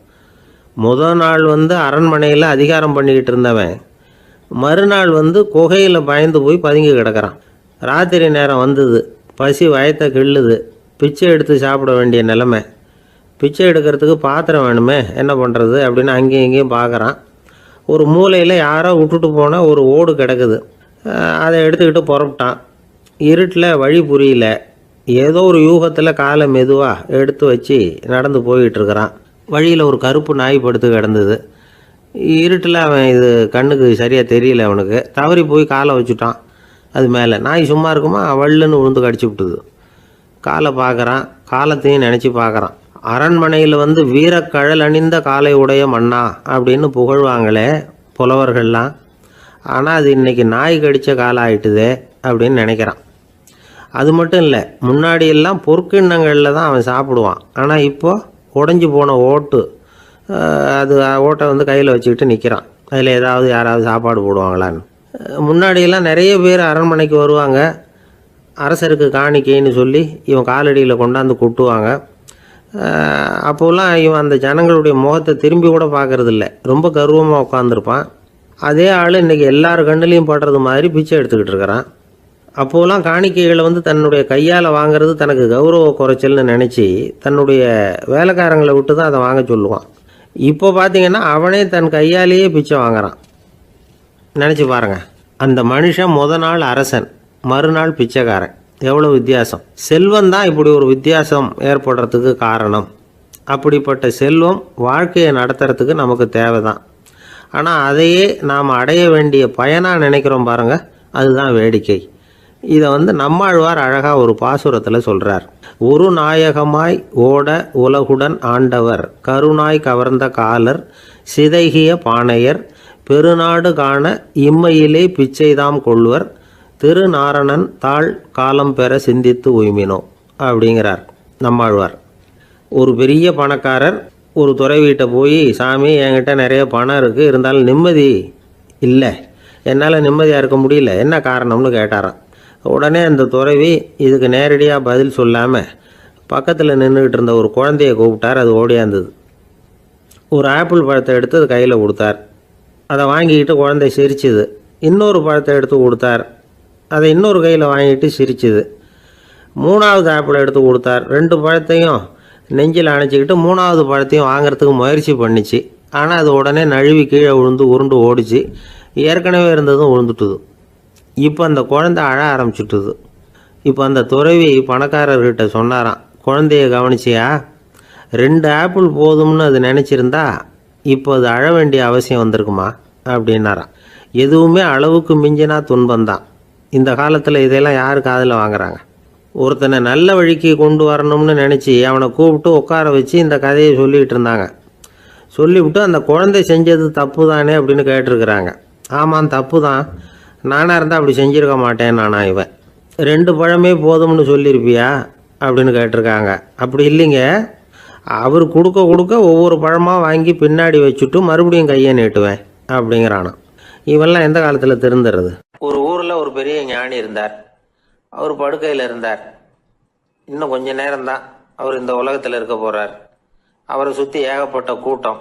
முதல் நாள் அரண்மனையில் அதிகாரம் பண்ணிக்கிட்டு இருந்தவன் மறுநாள் குகையில் பயந்து போய் பதுங்கி கிடக்கிறான். ராத்திரி நேரம் வந்தது, பசி வயத்தை கிள்ளுது, பிச்சை எடுத்து சாப்பிட வேண்டிய நிலைமை. பிச்சை எடுக்கிறதுக்கு பாத்திரம் வேணுமே, என்ன பண்ணுறது அப்படின்னு அங்கேயும் இங்கேயும் பார்க்குறான். ஒரு மூலையில் யாரோ விட்டுட்டு போன ஒரு ஓடு கிடக்குது. அதை எடுத்துக்கிட்டு புறப்பட்டான். இருட்டில் வழி புரியல. ஏதோ ஒரு யூகத்தில் காலை மெதுவாக எடுத்து வச்சு நடந்து போயிட்டுருக்கிறான். வழியில் ஒரு கருப்பு நாய் படுத்து கிடந்தது. இருட்டில் அவன் இது கண்ணுக்கு சரியாக தெரியல. அவனுக்கு தவறி போய் காலை வச்சுட்டான். அது மேலே நாய் சும்மா இருக்குமா, வள்ளுன்னு விழுந்து கடிச்சு விட்டுது. காலை பார்க்குறான், காலத்தையும் நினச்சி பார்க்குறான். அரண்மனையில் வீரக்கழல் அணிந்த காலை உடைய மன்னா அப்படின்னு புகழ்வாங்களே புலவர்கள்லாம். ஆனால் அது இன்றைக்கி நாய் கடித்த காலம் ஆயிட்டுதே அப்படின்னு நினைக்கிறான். அது மட்டும் இல்லை, முன்னாடியெல்லாம் பொற்கிண்ணங்களில் தான் அவன் சாப்பிடுவான். ஆனால் இப்போது உடஞ்சி போன ஓட்டு, அது ஓட்டை கையில் வச்சுக்கிட்டு நிற்கிறான். அதில் யாராவது சாப்பாடு போடுவாங்களான்னு. முன்னாடியெல்லாம் நிறைய பேர் அரண்மனைக்கு வருவாங்க. அரசருக்கு காணிக்கைன்னு சொல்லி இவன் காலடியில் கொண்டாந்து கொட்டுவாங்க. அப்போல்லாம் இவன் அந்த ஜனங்களுடைய முகத்தை திரும்பி கூட பார்க்கறதில்ல. ரொம்ப கர்வமாக உட்காந்துருப்பான். அதே ஆள் இன்றைக்கி எல்லார் கண்ணுலேயும் படுறது மாதிரி பிச்சை எடுத்துக்கிட்டு இருக்கிறான். அப்போலாம் காணிக்கைகளை தன்னுடைய கையால் வாங்கிறது தனக்கு கௌரவ குறைச்சல்னு நினச்சி தன்னுடைய வேலைக்காரங்களை விட்டு தான் அதை வாங்க சொல்லுவான். இப்போ பார்த்திங்கன்னா அவனே தன் கையாலேயே பிச்சை வாங்குறான். நினச்சி பாருங்கள், அந்த மனுஷன் நாள் அரசன், மறுநாள் பிச்சைக்காரன். எவ்வளோ வித்தியாசம்! செல்வம் தான் இப்படி ஒரு வித்தியாசம் ஏற்படுறதுக்கு காரணம். அப்படிப்பட்ட செல்வம் வாழ்க்கையை நடத்துறதுக்கு நமக்கு தேவை தான். ஆனால் அதையே நாம் அடைய வேண்டிய பயனாக நினைக்கிறோம் பாருங்கள், அதுதான் வேடிக்கை. இதை நம்மாழ்வார் அழகாக ஒரு பாசுரத்தில் சொல்கிறார். ஒரு நாயகமாய் ஓட உலகுடன் ஆண்டவர், கருணாய் கவர்ந்த காலர், சிதைகிய பானையர், பெருநாடு காண இம்மையிலே பிச்சைதாம் கொள்வர், திருநாரணன் தாழ் காலம் பெற சிந்தித்து உய்மினோ அப்படிங்கிறார் நம்மாழ்வார். ஒரு பெரிய பணக்காரர் ஒரு துறவிகிட்ட போய், சாமி என்கிட்ட நிறைய பணம் இருக்குது, இருந்தாலும் நிம்மதி இல்லை, என்னால் நிம்மதியாக இருக்க முடியல, என்ன காரணம்னு கேட்டாராம். உடனே அந்த துறவி இதுக்கு நேரடியாக பதில் சொல்லாமல் பக்கத்தில் நின்றுக்கிட்டு இருந்த ஒரு குழந்தைய கூப்பிட்டார். அது ஓடியாந்தது. ஒரு ஆப்பிள் பழத்தை எடுத்து அது கையில் கொடுத்தார். அதை வாங்கிக்கிட்டு குழந்தை சிரிச்சுது. இன்னொரு பழத்தை எடுத்து கொடுத்தார். அதை இன்னொரு கையில் வாங்கிட்டு சிரிச்சுது. மூணாவது ஆப்பிள் எடுத்து கொடுத்தார். 2 பழத்தையும் நெஞ்சில் அணைச்சிக்கிட்டு 3ஆவது பழத்தையும் வாங்கிறதுக்கு முயற்சி பண்ணிச்சு. ஆனால் அது உடனே நழுவி கீழே விழுந்து உருண்டு ஓடிச்சு. ஏற்கனவே இருந்ததும் விழுந்துட்டுது. இப்போ அந்த குழந்தை அழ ஆரம்பிச்சுட்டுது. இப்போ அந்த துறவி பணக்காரர்கிட்ட சொன்னாராம், குழந்தைய கவனிச்சியா, 2 ஆப்பிள் போதும்னு அது நினச்சிருந்தா இப்போ அது அழ வேண்டிய அவசியம் வந்திருக்குமா அப்படின்னாராம். எதுவுமே அளவுக்கு மிஞ்சினா துன்பந்தான். இந்த காலத்தில் இதெல்லாம் யார் காதில் வாங்குறாங்க? ஒருத்தனை நல்ல வழிக்கு கொண்டு வரணும்னு நினச்சி அவனை கூப்பிட்டு உட்கார வச்சு இந்த கதையை சொல்லிகிட்டு இருந்தாங்க. சொல்லிவிட்டு அந்த குழந்தை செஞ்சது தப்பு தானே அப்படின்னு கேட்டிருக்கிறாங்க. ஆமாம், தப்பு தான், நானாக இருந்தால் அப்படி செஞ்சுருக்க மாட்டேன் நானா இவன். 2 பழமே போதும்னு சொல்லியிருப்பியா அப்படின்னு கேட்டிருக்காங்க. அப்படி இல்லைங்க, அவர் கொடுக்க கொடுக்க ஒவ்வொரு பழமாக வாங்கி பின்னாடி வச்சுட்டு மறுபடியும் கையை நீட்டுவேன் அப்படிங்கிறானா. இவெல்லாம் எந்த காலத்தில் திருந்துறது? ஒரு ஊரில் ஒரு பெரிய ஞானி இருந்தார். அவர் படுக்கையில் இருந்தார். இன்னும் கொஞ்ச நேரம்தான் அவர் இந்த உலகத்தில் இருக்க போகிறார். அவரை சுற்றி ஏகப்பட்ட கூட்டம்.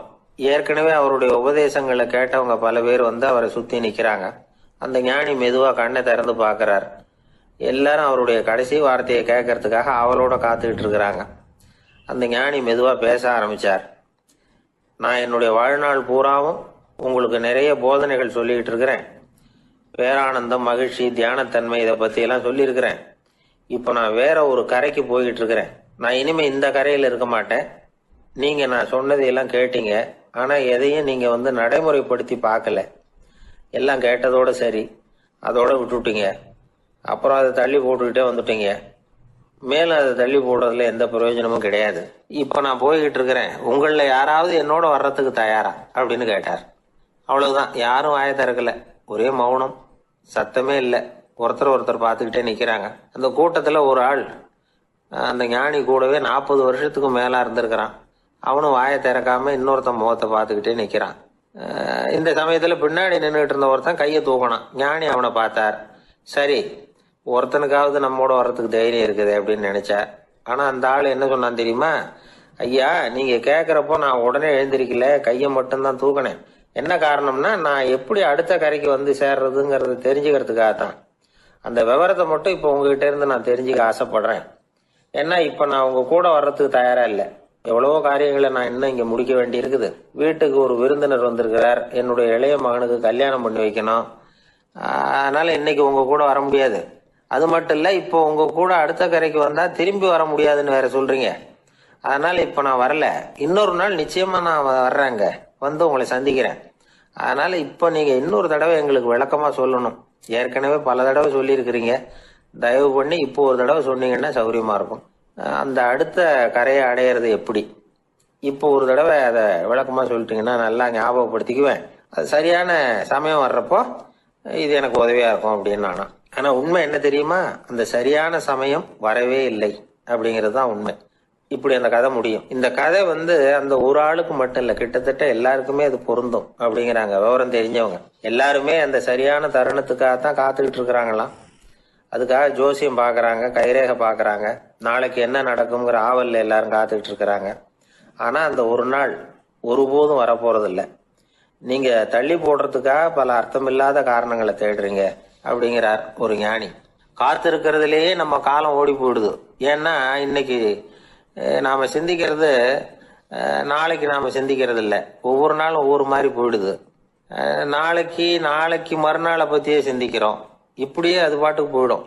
ஏற்கனவே அவருடைய உபதேசங்களை கேட்டவங்க பல பேர் அவரை சுற்றி நிற்கிறாங்க. அந்த ஞானி மெதுவாக கண்ணை திறந்து பார்க்குறார். எல்லாரும் அவருடைய கடைசி வார்த்தையை கேட்கறதுக்காக அவளோட காத்துக்கிட்டு இருக்கிறாங்க. அந்த ஞானி மெதுவாக பேச ஆரம்பித்தார். நான் என்னுடைய வாழ்நாள் பூராவும் உங்களுக்கு நிறைய போதனைகள் சொல்லிக்கிட்டு இருக்கிறேன். பேரானந்தம், மகிழ்ச்சி, தியானத்தன்மை, இதை பற்றியெல்லாம் சொல்லியிருக்கிறேன். இப்போ நான் வேற ஒரு கரைக்கு போய்கிட்டு இருக்கிறேன். நான் இனிமேல் இந்த கரையில் இருக்க மாட்டேன். நீங்கள் நான் சொன்னதையெல்லாம் கேட்டீங்க, ஆனால் எதையும் நீங்கள் நடைமுறைப்படுத்தி பார்க்கல. எல்லாம் கேட்டதோடு சரி, அதோட விட்டுட்டீங்க. அப்புறம் அதை தள்ளி போட்டுக்கிட்டே வந்துட்டீங்க. மேலும் அதை தள்ளி போடுறதுல எந்த பிரயோஜனமும் கிடையாது. இப்போ நான் போய்கிட்டு இருக்கிறேன். உங்களில் யாராவது என்னோட வர்றதுக்கு தயாரா அப்படின்னு கேட்டார். அவ்வளவுதான், யாரும் வாயை திறக்கல. ஒரே மௌனம், சத்தமே இல்லை. ஒருத்தர் பார்த்துக்கிட்டே நிற்கிறாங்க. அந்த கூட்டத்தில் ஒரு ஆள் அந்த ஞானி கூடவே 40 வருஷத்துக்கு மேலே இருந்திருக்கிறான். அவனும் வாயை திறக்காம இன்னொருத்தன் முகத்தை பார்த்துக்கிட்டே நிற்கிறான். இந்த சமயத்தில் பின்னாடி நின்றுட்டு இருந்த ஒருத்தன் கையை தூக்கினான். ஞானி அவனை பார்த்தார். சரி, ஒருத்தனுக்காவது நம்மோட வர்றதுக்கு தைரியம் இருக்குது அப்படின்னு நினைச்சார். ஆனால் அந்த ஆள் என்ன சொன்னான் தெரியுமா? ஐயா, நீங்கள் கேட்குறப்போ நான் உடனே எழுந்திருக்கல, கையை மட்டும்தான் தூக்கினேன். என்ன காரணம்னா, நான் எப்படி அடுத்த கரைக்கு வந்து சேர்றதுங்கிறத தெரிஞ்சுக்கிறதுக்காக தான். அந்த விவரத்தை மட்டும் இப்போ உங்ககிட்ட இருந்து நான் தெரிஞ்சுக்க ஆசைப்படுறேன். ஏன்னா இப்போ நான் உங்க கூட வர்றதுக்கு தயாரா இல்லை. எவ்வளவோ காரியங்களை நான் இன்னும் இங்கே முடிக்க வேண்டி இருக்குது. வீட்டுக்கு ஒரு விருந்தினர் வந்திருக்கிறார். என்னுடைய இளைய மகனுக்கு கல்யாணம் பண்ணி வைக்கணும். அதனால இன்னைக்கு உங்க கூட வர முடியாது. அது மட்டும் இல்லை, இப்போ உங்க கூட அடுத்த கரைக்கு வந்தா திரும்பி வர முடியாதுன்னு வேற சொல்றீங்க. அதனால இப்போ நான் வரல. இன்னொரு நாள் நிச்சயமா நான் வர்றேங்க, வந்து உங்களை சந்திக்கிறேன். அதனால இப்போ நீங்க இன்னொரு தடவை எங்களுக்கு விளக்கமா சொல்லணும். ஏற்கனவே பல தடவை சொல்லியிருக்கிறீங்க. தயவு பண்ணி இப்போ ஒரு தடவை சொன்னீங்கன்னா சௌரியமா இருக்கும். அந்த அடுத்த கரையை அடையிறது எப்படி, இப்போ ஒரு தடவை அதை விளக்கமா சொல்லிட்டீங்கன்னா நல்லா ஞாபகப்படுத்திக்குவேன். அது சரியான சமயம் வர்றப்போ இது எனக்கு உதவியா இருக்கும் அப்படின்னு நானா. ஆனா உண்மை என்ன தெரியுமா, அந்த சரியான சமயம் வரவே இல்லை அப்படிங்கிறது தான் உண்மை. இப்படி அந்த கதை முடியும். இந்த கதை அந்த ஒரு ஆளுக்கு மட்டும் இல்ல, கிட்டத்தட்ட எல்லாருக்குமே அது பொருந்தும் அப்படிங்கிறாங்க விவரம் தெரிஞ்சவங்க. எல்லாருமே அந்த சரியான தருணத்துக்காகத்தான் காத்துக்கிட்டு இருக்கிறாங்களாம். அதுக்காக ஜோசியம் பாக்குறாங்க, கைரேகை பாக்குறாங்க, நாளைக்கு என்ன நடக்குங்கிற ஆவல்ல எல்லாரும் காத்துக்கிட்டு இருக்கிறாங்க. ஆனா அந்த ஒரு நாள் ஒருபோதும் வரப்போறது இல்லை. நீங்க தள்ளி போடுறதுக்காக பல அர்த்தமில்லாத காரணங்களை தேடுறீங்க அப்படிங்கிறார் ஒரு ஞானி. காத்திருக்கிறதுலேயே நம்ம காலம் ஓடி போயிடுது. ஏன்னா இன்னைக்கு நாம சிந்திக்கிறது நாளைக்கு நாம சிந்திக்கிறது இல்லை. ஒவ்வொரு நாளும் ஒவ்வொரு மாதிரி போயிடுது. நாளைக்கு மறுநாளை பத்தியே சிந்திக்கிறோம். இப்படியே அது பாட்டுக்கு போயிடும்.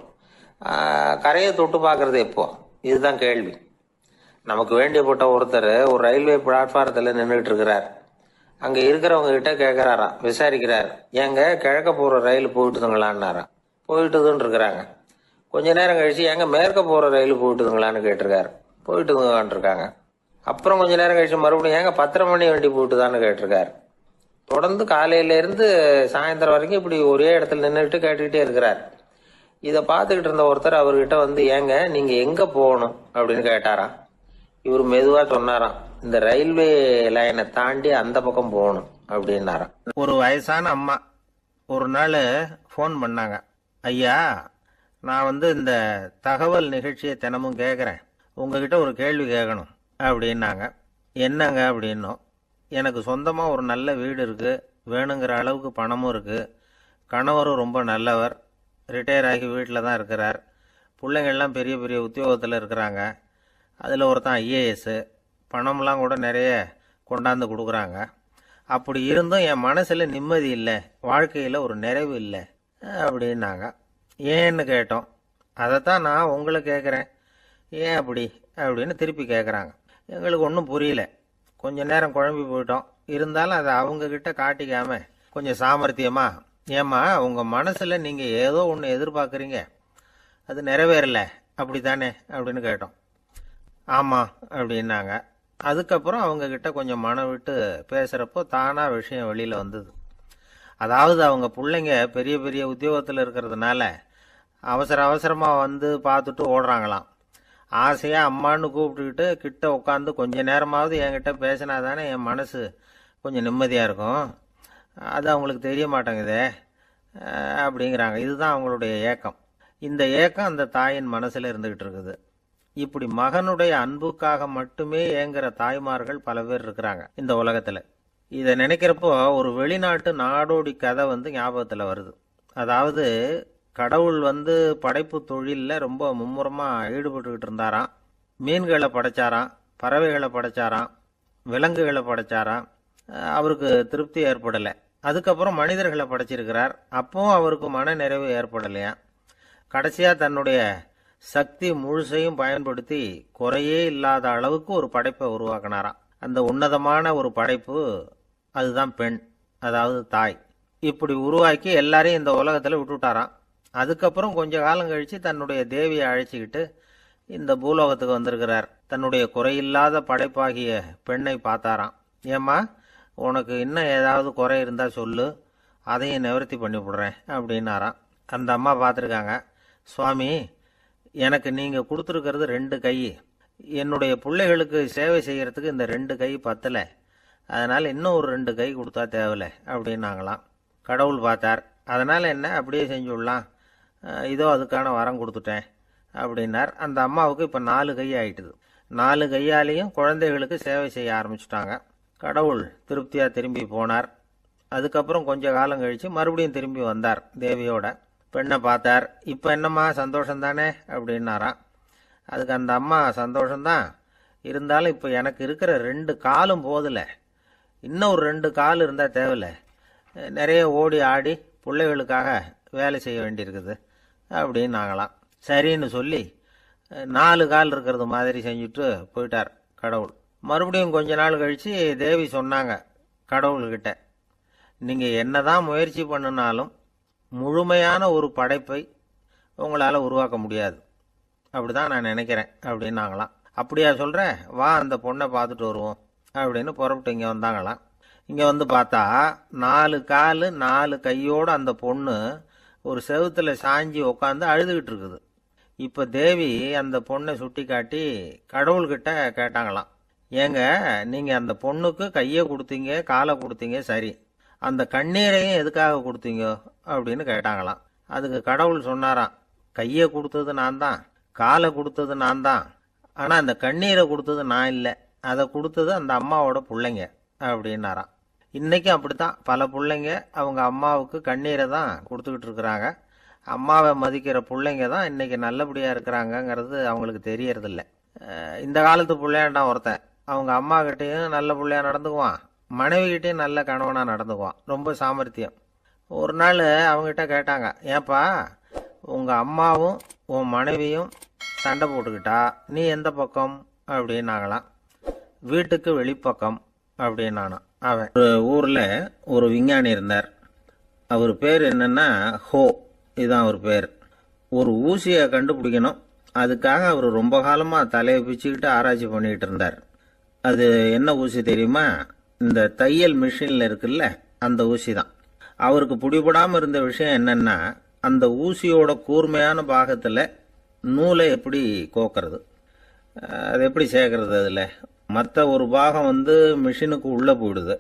கரையை தொட்டு பார்க்கறது எப்போ, இதுதான் கேள்வி. நமக்கு வேண்டியப்பட்ட ஒருத்தர் ஒரு ரயில்வே பிளாட்ஃபாரத்தில் நின்றுட்டு இருக்கிறார். அங்க இருக்கிறவங்க கிட்ட கேட்கிறாராம், விசாரிக்கிறார். ஏங்க கிழக்க போற ரயில் போயிட்டுதுங்களான்னாராம். போயிட்டுதுன்னு இருக்கிறாங்க. கொஞ்ச நேரம் கழிச்சு ஏங்க மேற்க போற ரயில் போயிட்டுதுங்களான்னு கேட்டிருக்காரு. போயிட்டுதுங்களான் இருக்காங்க. அப்புறம் கொஞ்ச நேரம் கழிச்சு மறுபடியும் ஏங்க 10:30 மணி வண்டி போயிட்டுதான்னு கேட்டிருக்காரு. தொடர்ந்து காலையில இருந்து சாயந்தரம் வரைக்கும் இப்படி ஒரே இடத்துல நின்றுட்டு கேட்டுக்கிட்டே இருக்கிறார். இதை பார்த்துக்கிட்டு இருந்த ஒருத்தர் அவர்கிட்ட ஏங்க நீங்க எங்க போகணும் அப்படின்னு கேட்டாராம். இவர் மெதுவா சொன்னாராம், இந்த ரயில்வே லைனை தாண்டி அந்த பக்கம் போகணும் அப்படின்னாராம். ஒரு வயசான அம்மா ஒரு நாள் ஃபோன் பண்ணாங்க. ஐயா, நான் இந்த தகவல் நிகழ்ச்சியை தினமும் கேட்குறேன், உங்ககிட்ட ஒரு கேள்வி கேட்கணும் அப்படின்னாங்க. என்னங்க அப்படின்னோம். எனக்கு சொந்தமாக ஒரு நல்ல வீடு இருக்குது, வேணுங்கிற அளவுக்கு பணமும் இருக்குது, கணவரும் ரொம்ப நல்லவர், ரிட்டையர் ஆகி வீட்டில் தான் இருக்கிறார், பிள்ளைங்கள்லாம் பெரிய பெரிய உத்தியோகத்தில் இருக்கிறாங்க, அதில் ஒருத்தன் ஐஏஎஸ், பணம்லாம் கூட நிறைய கொண்டாந்து கொடுக்குறாங்க. அப்படி இருந்தும் என் மனசில் நிம்மதி இல்லை, வாழ்க்கையில் ஒரு நிறைவு இல்லை அப்படின்னாங்க. ஏன்னு கேட்டோம். அதைத்தான் நான் உங்களை கேட்குறேன், ஏன் அப்படி அப்படின்னு திருப்பி கேட்குறாங்க. எங்களுக்கு ஒன்றும் புரியல. கொஞ்ச நேரம் குழம்பி போயிட்டோம். இருந்தாலும் அதை அவங்கக்கிட்ட காட்டிக்காம கொஞ்சம் சாமர்த்தியமா, ஏம்மா உங்கள் மனசில் நீங்கள் ஏதோ ஒன்று எதிர்பார்க்குறீங்க, அது நிறைவேறலை அப்படி தானே அப்படின்னு கேட்டோம். ஆமாம் அப்படின்னாங்க. அதுக்கப்புறம் அவங்கக்கிட்ட கொஞ்சம் மனம் விட்டு பேசுகிறப்போ தானாக விஷயம் வெளியில் வந்தது. அதாவது அவங்க பிள்ளைங்க பெரிய பெரிய உத்தியோகத்தில் இருக்கிறதுனால அவசரமாக பார்த்துட்டு ஓடுறாங்களாம். ஆசையாக அம்மான்னு கூப்பிட்டுக்கிட்டு கிட்ட உட்காந்து கொஞ்ச நேரமாவது என்கிட்ட பேசினா தானே என் மனசு கொஞ்சம் நிம்மதியாக இருக்கும். அது அவங்களுக்கு தெரிய மாட்டேங்குதே அப்படிங்கிறாங்க. இதுதான் அவங்களுடைய ஏக்கம். இந்த ஏக்கம் அந்த தாயின் மனசில் இருந்துக்கிட்டு இருக்குது. இப்படி மகனுடைய அன்புக்காக மட்டுமே ஏங்குற தாய்மார்கள் பல பேர் இருக்கிறாங்க இந்த உலகத்தில். இதை நினைக்கிறப்போ ஒரு வெளிநாட்டு நாடோடி கதை ஞாபகத்தில் வருது. அதாவது கடவுள் படைப்பு தொழிலில் ரொம்ப மும்முரமாக ஈடுபட்டுக்கிட்டு இருந்தாராம். மீன்களை படைச்சாராம், பறவைகளை படைச்சாராம், விலங்குகளை படைச்சாராம். அவருக்கு திருப்தி ஏற்படலை. அதுக்கப்புறம் மனிதர்களை படைச்சிருக்கிறார். அப்பவும் அவருக்கு மன நிறைவு ஏற்படலையா. கடைசியாக தன்னுடைய சக்தி முழுசையும் பயன்படுத்தி குறையே இல்லாத அளவுக்கு ஒரு படைப்பை உருவாக்கினாராம். அந்த உன்னதமான ஒரு படைப்பு அதுதான் பெண், அதாவது தாய். இப்படி உருவாக்கி எல்லாரையும் இந்த உலகத்தில் விட்டுவிட்டாராம். அதுக்கப்புறம் கொஞ்ச காலம் கழித்து தன்னுடைய தேவியை அழைச்சிக்கிட்டு இந்த பூலோகத்துக்கு வந்திருக்கிறார். தன்னுடைய குறையில்லாத படைப்பாகிய பெண்ணை பார்த்தாராம். ஏம்மா உனக்கு இன்னும் ஏதாவது குறை இருந்தால் சொல்லு, அதையும் நிவர்த்தி பண்ணி விடுறேன் அப்படின்னாராம். அந்த அம்மா பார்த்துருக்காங்க. சுவாமி, எனக்கு நீங்கள் கொடுத்துருக்கிறது 2 கை, என்னுடைய பிள்ளைகளுக்கு சேவை செய்கிறதுக்கு இந்த 2 கை பத்தலை, அதனால் இன்னும் ஒரு 2 கை கொடுத்தா தேவலை அப்படின்னாங்களாம். கடவுள் பார்த்தார். அதனால் என்ன, அப்படியே செஞ்சு விடலாம், இதோ அதுக்கான வரம் கொடுத்துட்டேன் அப்படின்னார். அந்த அம்மாவுக்கு இப்போ 4 கை ஆயிட்டுது. 4 கையாலையும் குழந்தைகளுக்கு சேவை செய்ய ஆரம்பிச்சுட்டாங்க. கடவுள் திருப்தியாக திரும்பி போனார். அதுக்கப்புறம் கொஞ்ச காலம் கழித்து மறுபடியும் திரும்பி வந்தார் தேவியோட. பெண்ணை பார்த்தார். இப்போ என்னம்மா சந்தோஷம் தானே அப்படின்னாராம். அதுக்கு அந்த அம்மா, சந்தோஷம்தான், இருந்தாலும் இப்போ எனக்கு இருக்கிற 2 காலும் போதில்லை, இன்னும் ஒரு 2 கால் இருந்தால் தேவையில்லை, நிறைய ஓடி ஆடி பிள்ளைகளுக்காக வேலை செய்ய வேண்டியிருக்குது அப்படின்னாங்களாம். சரின்னு சொல்லி 4 கால் இருக்கிறது மாதிரி செஞ்சுட்டு போயிட்டார் கடவுள். மறுபடியும் கொஞ்ச நாள் கழித்து தேவி சொன்னாங்க கடவுள்கிட்ட, நீங்கள் என்னதான் முயற்சி பண்ணினாலும் முழுமையான ஒரு படைப்பை உங்களால் உருவாக்க முடியாது, அப்படிதான் நான் நினைக்கிறேன் அப்படின்னாங்களாம். அப்படியா சொல்கிறேன், வா அந்த பொண்ணை பார்த்துட்டு வருவோம் அப்படின்னு புறப்பட்டு இங்கே வந்தாங்களாம். இங்கே வந்து பார்த்தா 4 கால் 4 கையோடு அந்த பொண்ணு ஒரு செவுத்துல சாஞ்சி உட்காந்து அழுதுகிட்டு இருக்குது. இப்போ தேவி அந்த பொண்ணை சுட்டி காட்டி கடவுள்கிட்ட கேட்டாங்களாம், ஏங்க நீங்கள் அந்த பொண்ணுக்கு கையை கொடுத்தீங்க, காலை கொடுத்தீங்க, சரி, அந்த கண்ணீரையும் எதுக்காக கொடுத்தீங்க அப்படின்னு கேட்டாங்களாம். அதுக்கு கடவுள் சொன்னாராம், கையை கொடுத்தது நான் தான், காலை கொடுத்தது நான் தான், ஆனால் அந்த கண்ணீரை கொடுத்தது நான் இல்லை, அதை கொடுத்தது அந்த அம்மாவோட பிள்ளைங்க அப்படின்னாராம். இன்றைக்கும் அப்படித்தான் பல பிள்ளைங்க அவங்க அம்மாவுக்கு கண்ணீரை தான் கொடுத்துக்கிட்டு இருக்கிறாங்க. அம்மாவை மதிக்கிற பிள்ளைங்க தான் இன்றைக்கி நல்லபடியாக இருக்கிறாங்கங்கிறது அவங்களுக்கு தெரியறதில்ல. இந்த காலத்து பிள்ளையாண்டான் ஒருத்தன், அவங்க அம்மா கிட்டேயும் நல்ல பிள்ளையா நடந்துக்குவான், மனைவிகிட்டையும் நல்ல கணவனாக நடந்துக்குவான், ரொம்ப சாமர்த்தியம். ஒரு நாள் அவங்ககிட்ட கேட்டாங்க, ஏன்பா உங்கள் அம்மாவும் உன் மனைவியும் சண்டை போட்டுக்கிட்டா நீ எந்த பக்கம் அப்படின்னாங்களாம். வீட்டுக்கு வெளிப்பக்கம் அப்படின்னானா. அவன் ஒரு ஊரில் ஒரு விஞ்ஞானி இருந்தார். அவர் பேர் என்னன்னா ஹோ, இதுதான் அவர் பேர். ஒரு ஊசியை கண்டுபிடிக்கணும், அதுக்காக அவர் ரொம்ப காலமாக தலையை பிச்சுக்கிட்டு ஆராய்ச்சி பண்ணிக்கிட்டு இருந்தார். அது என்ன ஊசி தெரியுமா? இந்த தையல் மிஷினில் இருக்குல்ல, அந்த ஊசி தான். அவருக்கு பிடிபடாமல் இருந்த விஷயம் என்னன்னா, அந்த ஊசியோட கூர்மையான பாகத்தில் நூலை எப்படி கோக்கிறது, அது எப்படி சேர்க்கறது, அதில் மற்ற ஒரு பாகம் வந்து மிஷினுக்கு உள்ளே போயிடுது.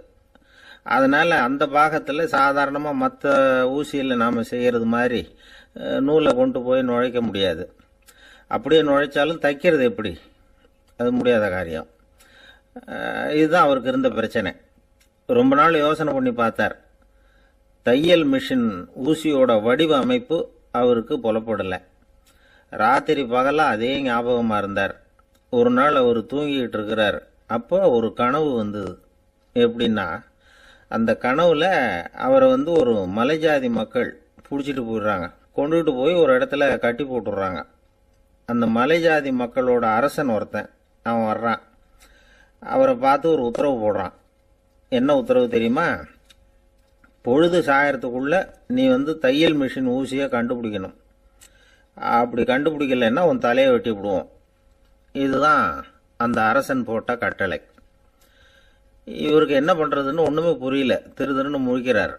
அதனால் அந்த பாகத்தில் சாதாரணமாக மற்ற ஊசியில் நாம் செய்கிறது மாதிரி நூலை கொண்டு போய் நுழைக்க முடியாது. அப்படியே நுழைச்சாலும் தைக்கிறது எப்படி, அது முடியாத காரியம். இதுதான் அவருக்கு இருந்த பிரச்சனை. ரொம்ப நாள் யோசனை பண்ணி பார்த்தார். தையல் மிஷின் ஊசியோட வடிவ அமைப்பு அவருக்கு புலப்படலை. ராத்திரி பகலாக அதே ஞாபகமாக இருந்தார். ஒரு நாள் அவர் தூங்கிக்கிட்டு இருக்கிறார். அப்போ ஒரு கனவு வந்தது. எப்படின்னா, அந்த கனவுல அவரை வந்து ஒரு மலைஜாதி மக்கள் பிடிச்சிட்டு போயிடுறாங்க, கொண்டுகிட்டு போய் ஒரு இடத்துல கட்டி போட்டுடுறாங்க. அந்த மலைஜாதி மக்களோட அரசன் ஒருத்தன் அவன் வர்றான். அவரை பார்த்து ஒரு உத்தரவு போடுறான். என்ன உத்தரவு தெரியுமா? பொழுது சாயறதுக்குள்ள நீ வந்து தையல் மிஷின் ஊசியை கண்டுபிடிக்கணும், அப்படி கண்டுபிடிக்கலைன்னா உன் தலையை வெட்டி விடுவோம். இதுதான் அந்த அரசன் போட்ட கட்டளை. இவருக்கு என்ன பண்ணுறதுன்னு ஒன்றுமே புரியல, திருன்னு முழிக்கிறார்.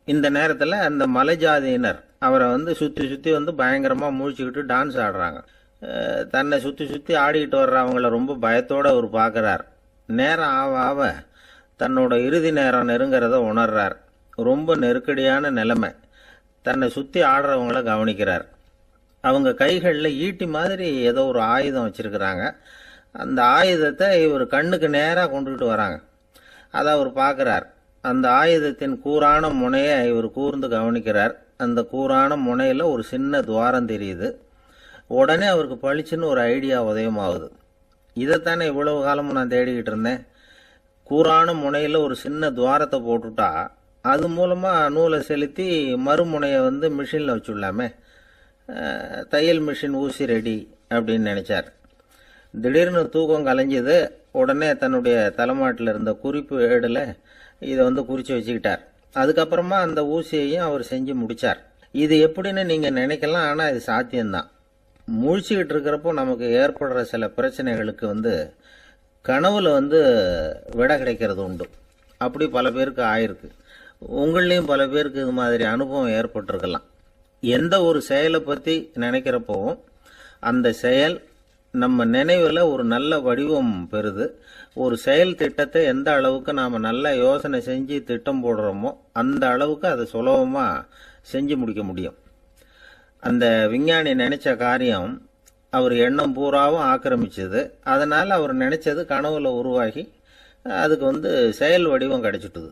இந்த நேரத்தில் அந்த மலைஜாதியினர் அவரை வந்து சுற்றி சுற்றி வந்து பயங்கரமாக முழிச்சுக்கிட்டு டான்ஸ் ஆடுறாங்க. தன்னை சுற்றி சுற்றி ஆடிக்கிட்டு வர்றவங்கள ரொம்ப பயத்தோடு அவர் பார்க்குறார். நேரம் ஆவ ஆவ தன்னோட இறுதி நேரம் நெருங்கிறத உணர்றார். ரொம்ப நெருக்கடியான நிலைமை. தன்னை சுற்றி ஆடுறவங்கள கவனிக்கிறார். அவங்க கைகளில் ஈட்டி மாதிரி ஏதோ ஒரு ஆயுதம் வச்சுருக்கிறாங்க. அந்த ஆயுதத்தை இவர் கண்ணுக்கு நேராக கொண்டுகிட்டு வராங்க. அதை அவர் பார்க்குறார். அந்த ஆயுதத்தின் கூரான முனையை இவர் கூர்ந்து கவனிக்கிறார். அந்த கூரான முனையில் ஒரு சின்ன துவாரம் தெரியுது. உடனே அவருக்கு பளிச்சுன்னு ஒரு ஐடியா உதயமாகுது. இதைத்தானே இவ்வளவு காலமும் நான் தேடிக்கிட்டு இருந்தேன். கூரான முனையில் ஒரு சின்ன துவாரத்தை போட்டுட்டா அது மூலமாக நூலை செலுத்தி மறுமுனையை வந்து மிஷினில் வச்சுடலாமே, தையல் மிஷின் ஊசி ரெடி அப்படின்னு நினச்சார். திடீர்னு தூக்கம் கலைஞ்சது. உடனே தன்னுடைய தலைமாட்டில் இருந்த குறிப்பு ஏடில் இதை வந்து குறித்து வச்சுக்கிட்டார். அதுக்கப்புறமா அந்த ஊசியையும் அவர் செஞ்சு முடித்தார். இது எப்படின்னு நீங்கள் நினைக்கலாம், ஆனால் இது சாத்தியம்தான். முழிச்சுக்கிட்டு இருக்கிறப்போ நமக்கு ஏற்படுற சில பிரச்சனைகளுக்கு வந்து கனவுல வந்து விட கிடைக்கிறது உண்டு. அப்படி பல பேருக்கு ஆயிருக்கு. உங்களையும் பல பேருக்கு இது மாதிரி அனுபவம் ஏற்பட்டிருக்கலாம். எந்த ஒரு செயலை பற்றி நினைக்கிறப்போவும் அந்த செயல் நம்ம நினைவில் ஒரு நல்ல வடிவம் பெறுது. ஒரு செயல் திட்டத்தை எந்த அளவுக்கு நாம் நல்லா யோசனை செஞ்சு திட்டம் போடுறோமோ அந்த அளவுக்கு அதை சுலபமாக செஞ்சு முடிக்க முடியும். அந்த விஞ்ஞானி நினைச்ச காரியம் அவர் எண்ணம் பூராவும் ஆக்கிரமிச்சது. அதனால் அவர் நினைச்சது கனவுல உருவாகி அதுக்கு செயல் வடிவம் கிடைச்சிட்டுது.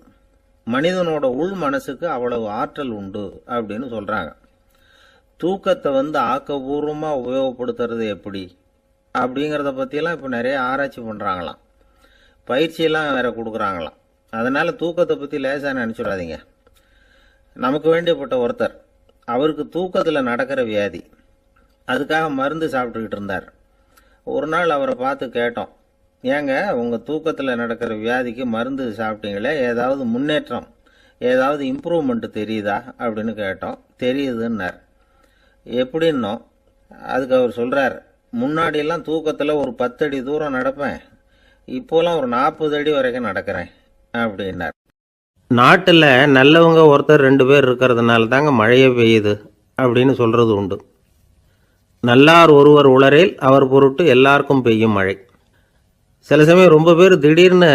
மனிதனோட உள் மனசுக்கு அவ்வளவு ஆற்றல் உண்டு அப்படின்னு சொல்றாங்க. தூக்கத்தை ஆக்கபூர்வமாக உபயோகப்படுத்துறது எப்படி அப்படிங்கிறத பற்றியெல்லாம் இப்போ நிறைய ஆராய்ச்சி பண்ணுறாங்களாம். பயிற்சியெல்லாம் வேற கொடுக்குறாங்களாம். அதனால் தூக்கத்தை பற்றி லேசாக நினச்சிடாதீங்க. நமக்கு வேண்டியப்பட்ட ஒருத்தர், அவருக்கு தூக்கத்தில் நடக்கிற வியாதி, அதுக்காக மருந்து சாப்பிட்டுக்கிட்டு இருந்தார். ஒரு நாள் அவரை பார்த்து கேட்டோம், ஏங்க உங்கள் தூக்கத்தில் நடக்கிற வியாதிக்கு மருந்து சாப்பிட்டீங்களே, ஏதாவது முன்னேற்றம், ஏதாவது இம்ப்ரூவ்மெண்ட் தெரியுதா அப்படின்னு கேட்டோம். தெரியுதுன்னார். எப்படின்னோ அதுக்கு அவர் சொல்கிறார், முன்னாடியெல்லாம் தூக்கத்தில் ஒரு 10 அடி தூரம் நடப்பேன், இப்போலாம் ஒரு 40 அடி வரைக்கும் நடக்கிறேன் அப்படின்னார். நாட்டில் நல்லவங்க ஒருத்தர் 2 பேர் இருக்கிறதுனால தாங்க மழையே பெய்யுது அப்படின்னு சொல்கிறது உண்டு. நல்லார் ஒருவர் உளரேல் அவர் பொருட்டு எல்லாருக்கும் பெய்யும் மழை. சில சமயம் ரொம்ப பேர் திடீர்னு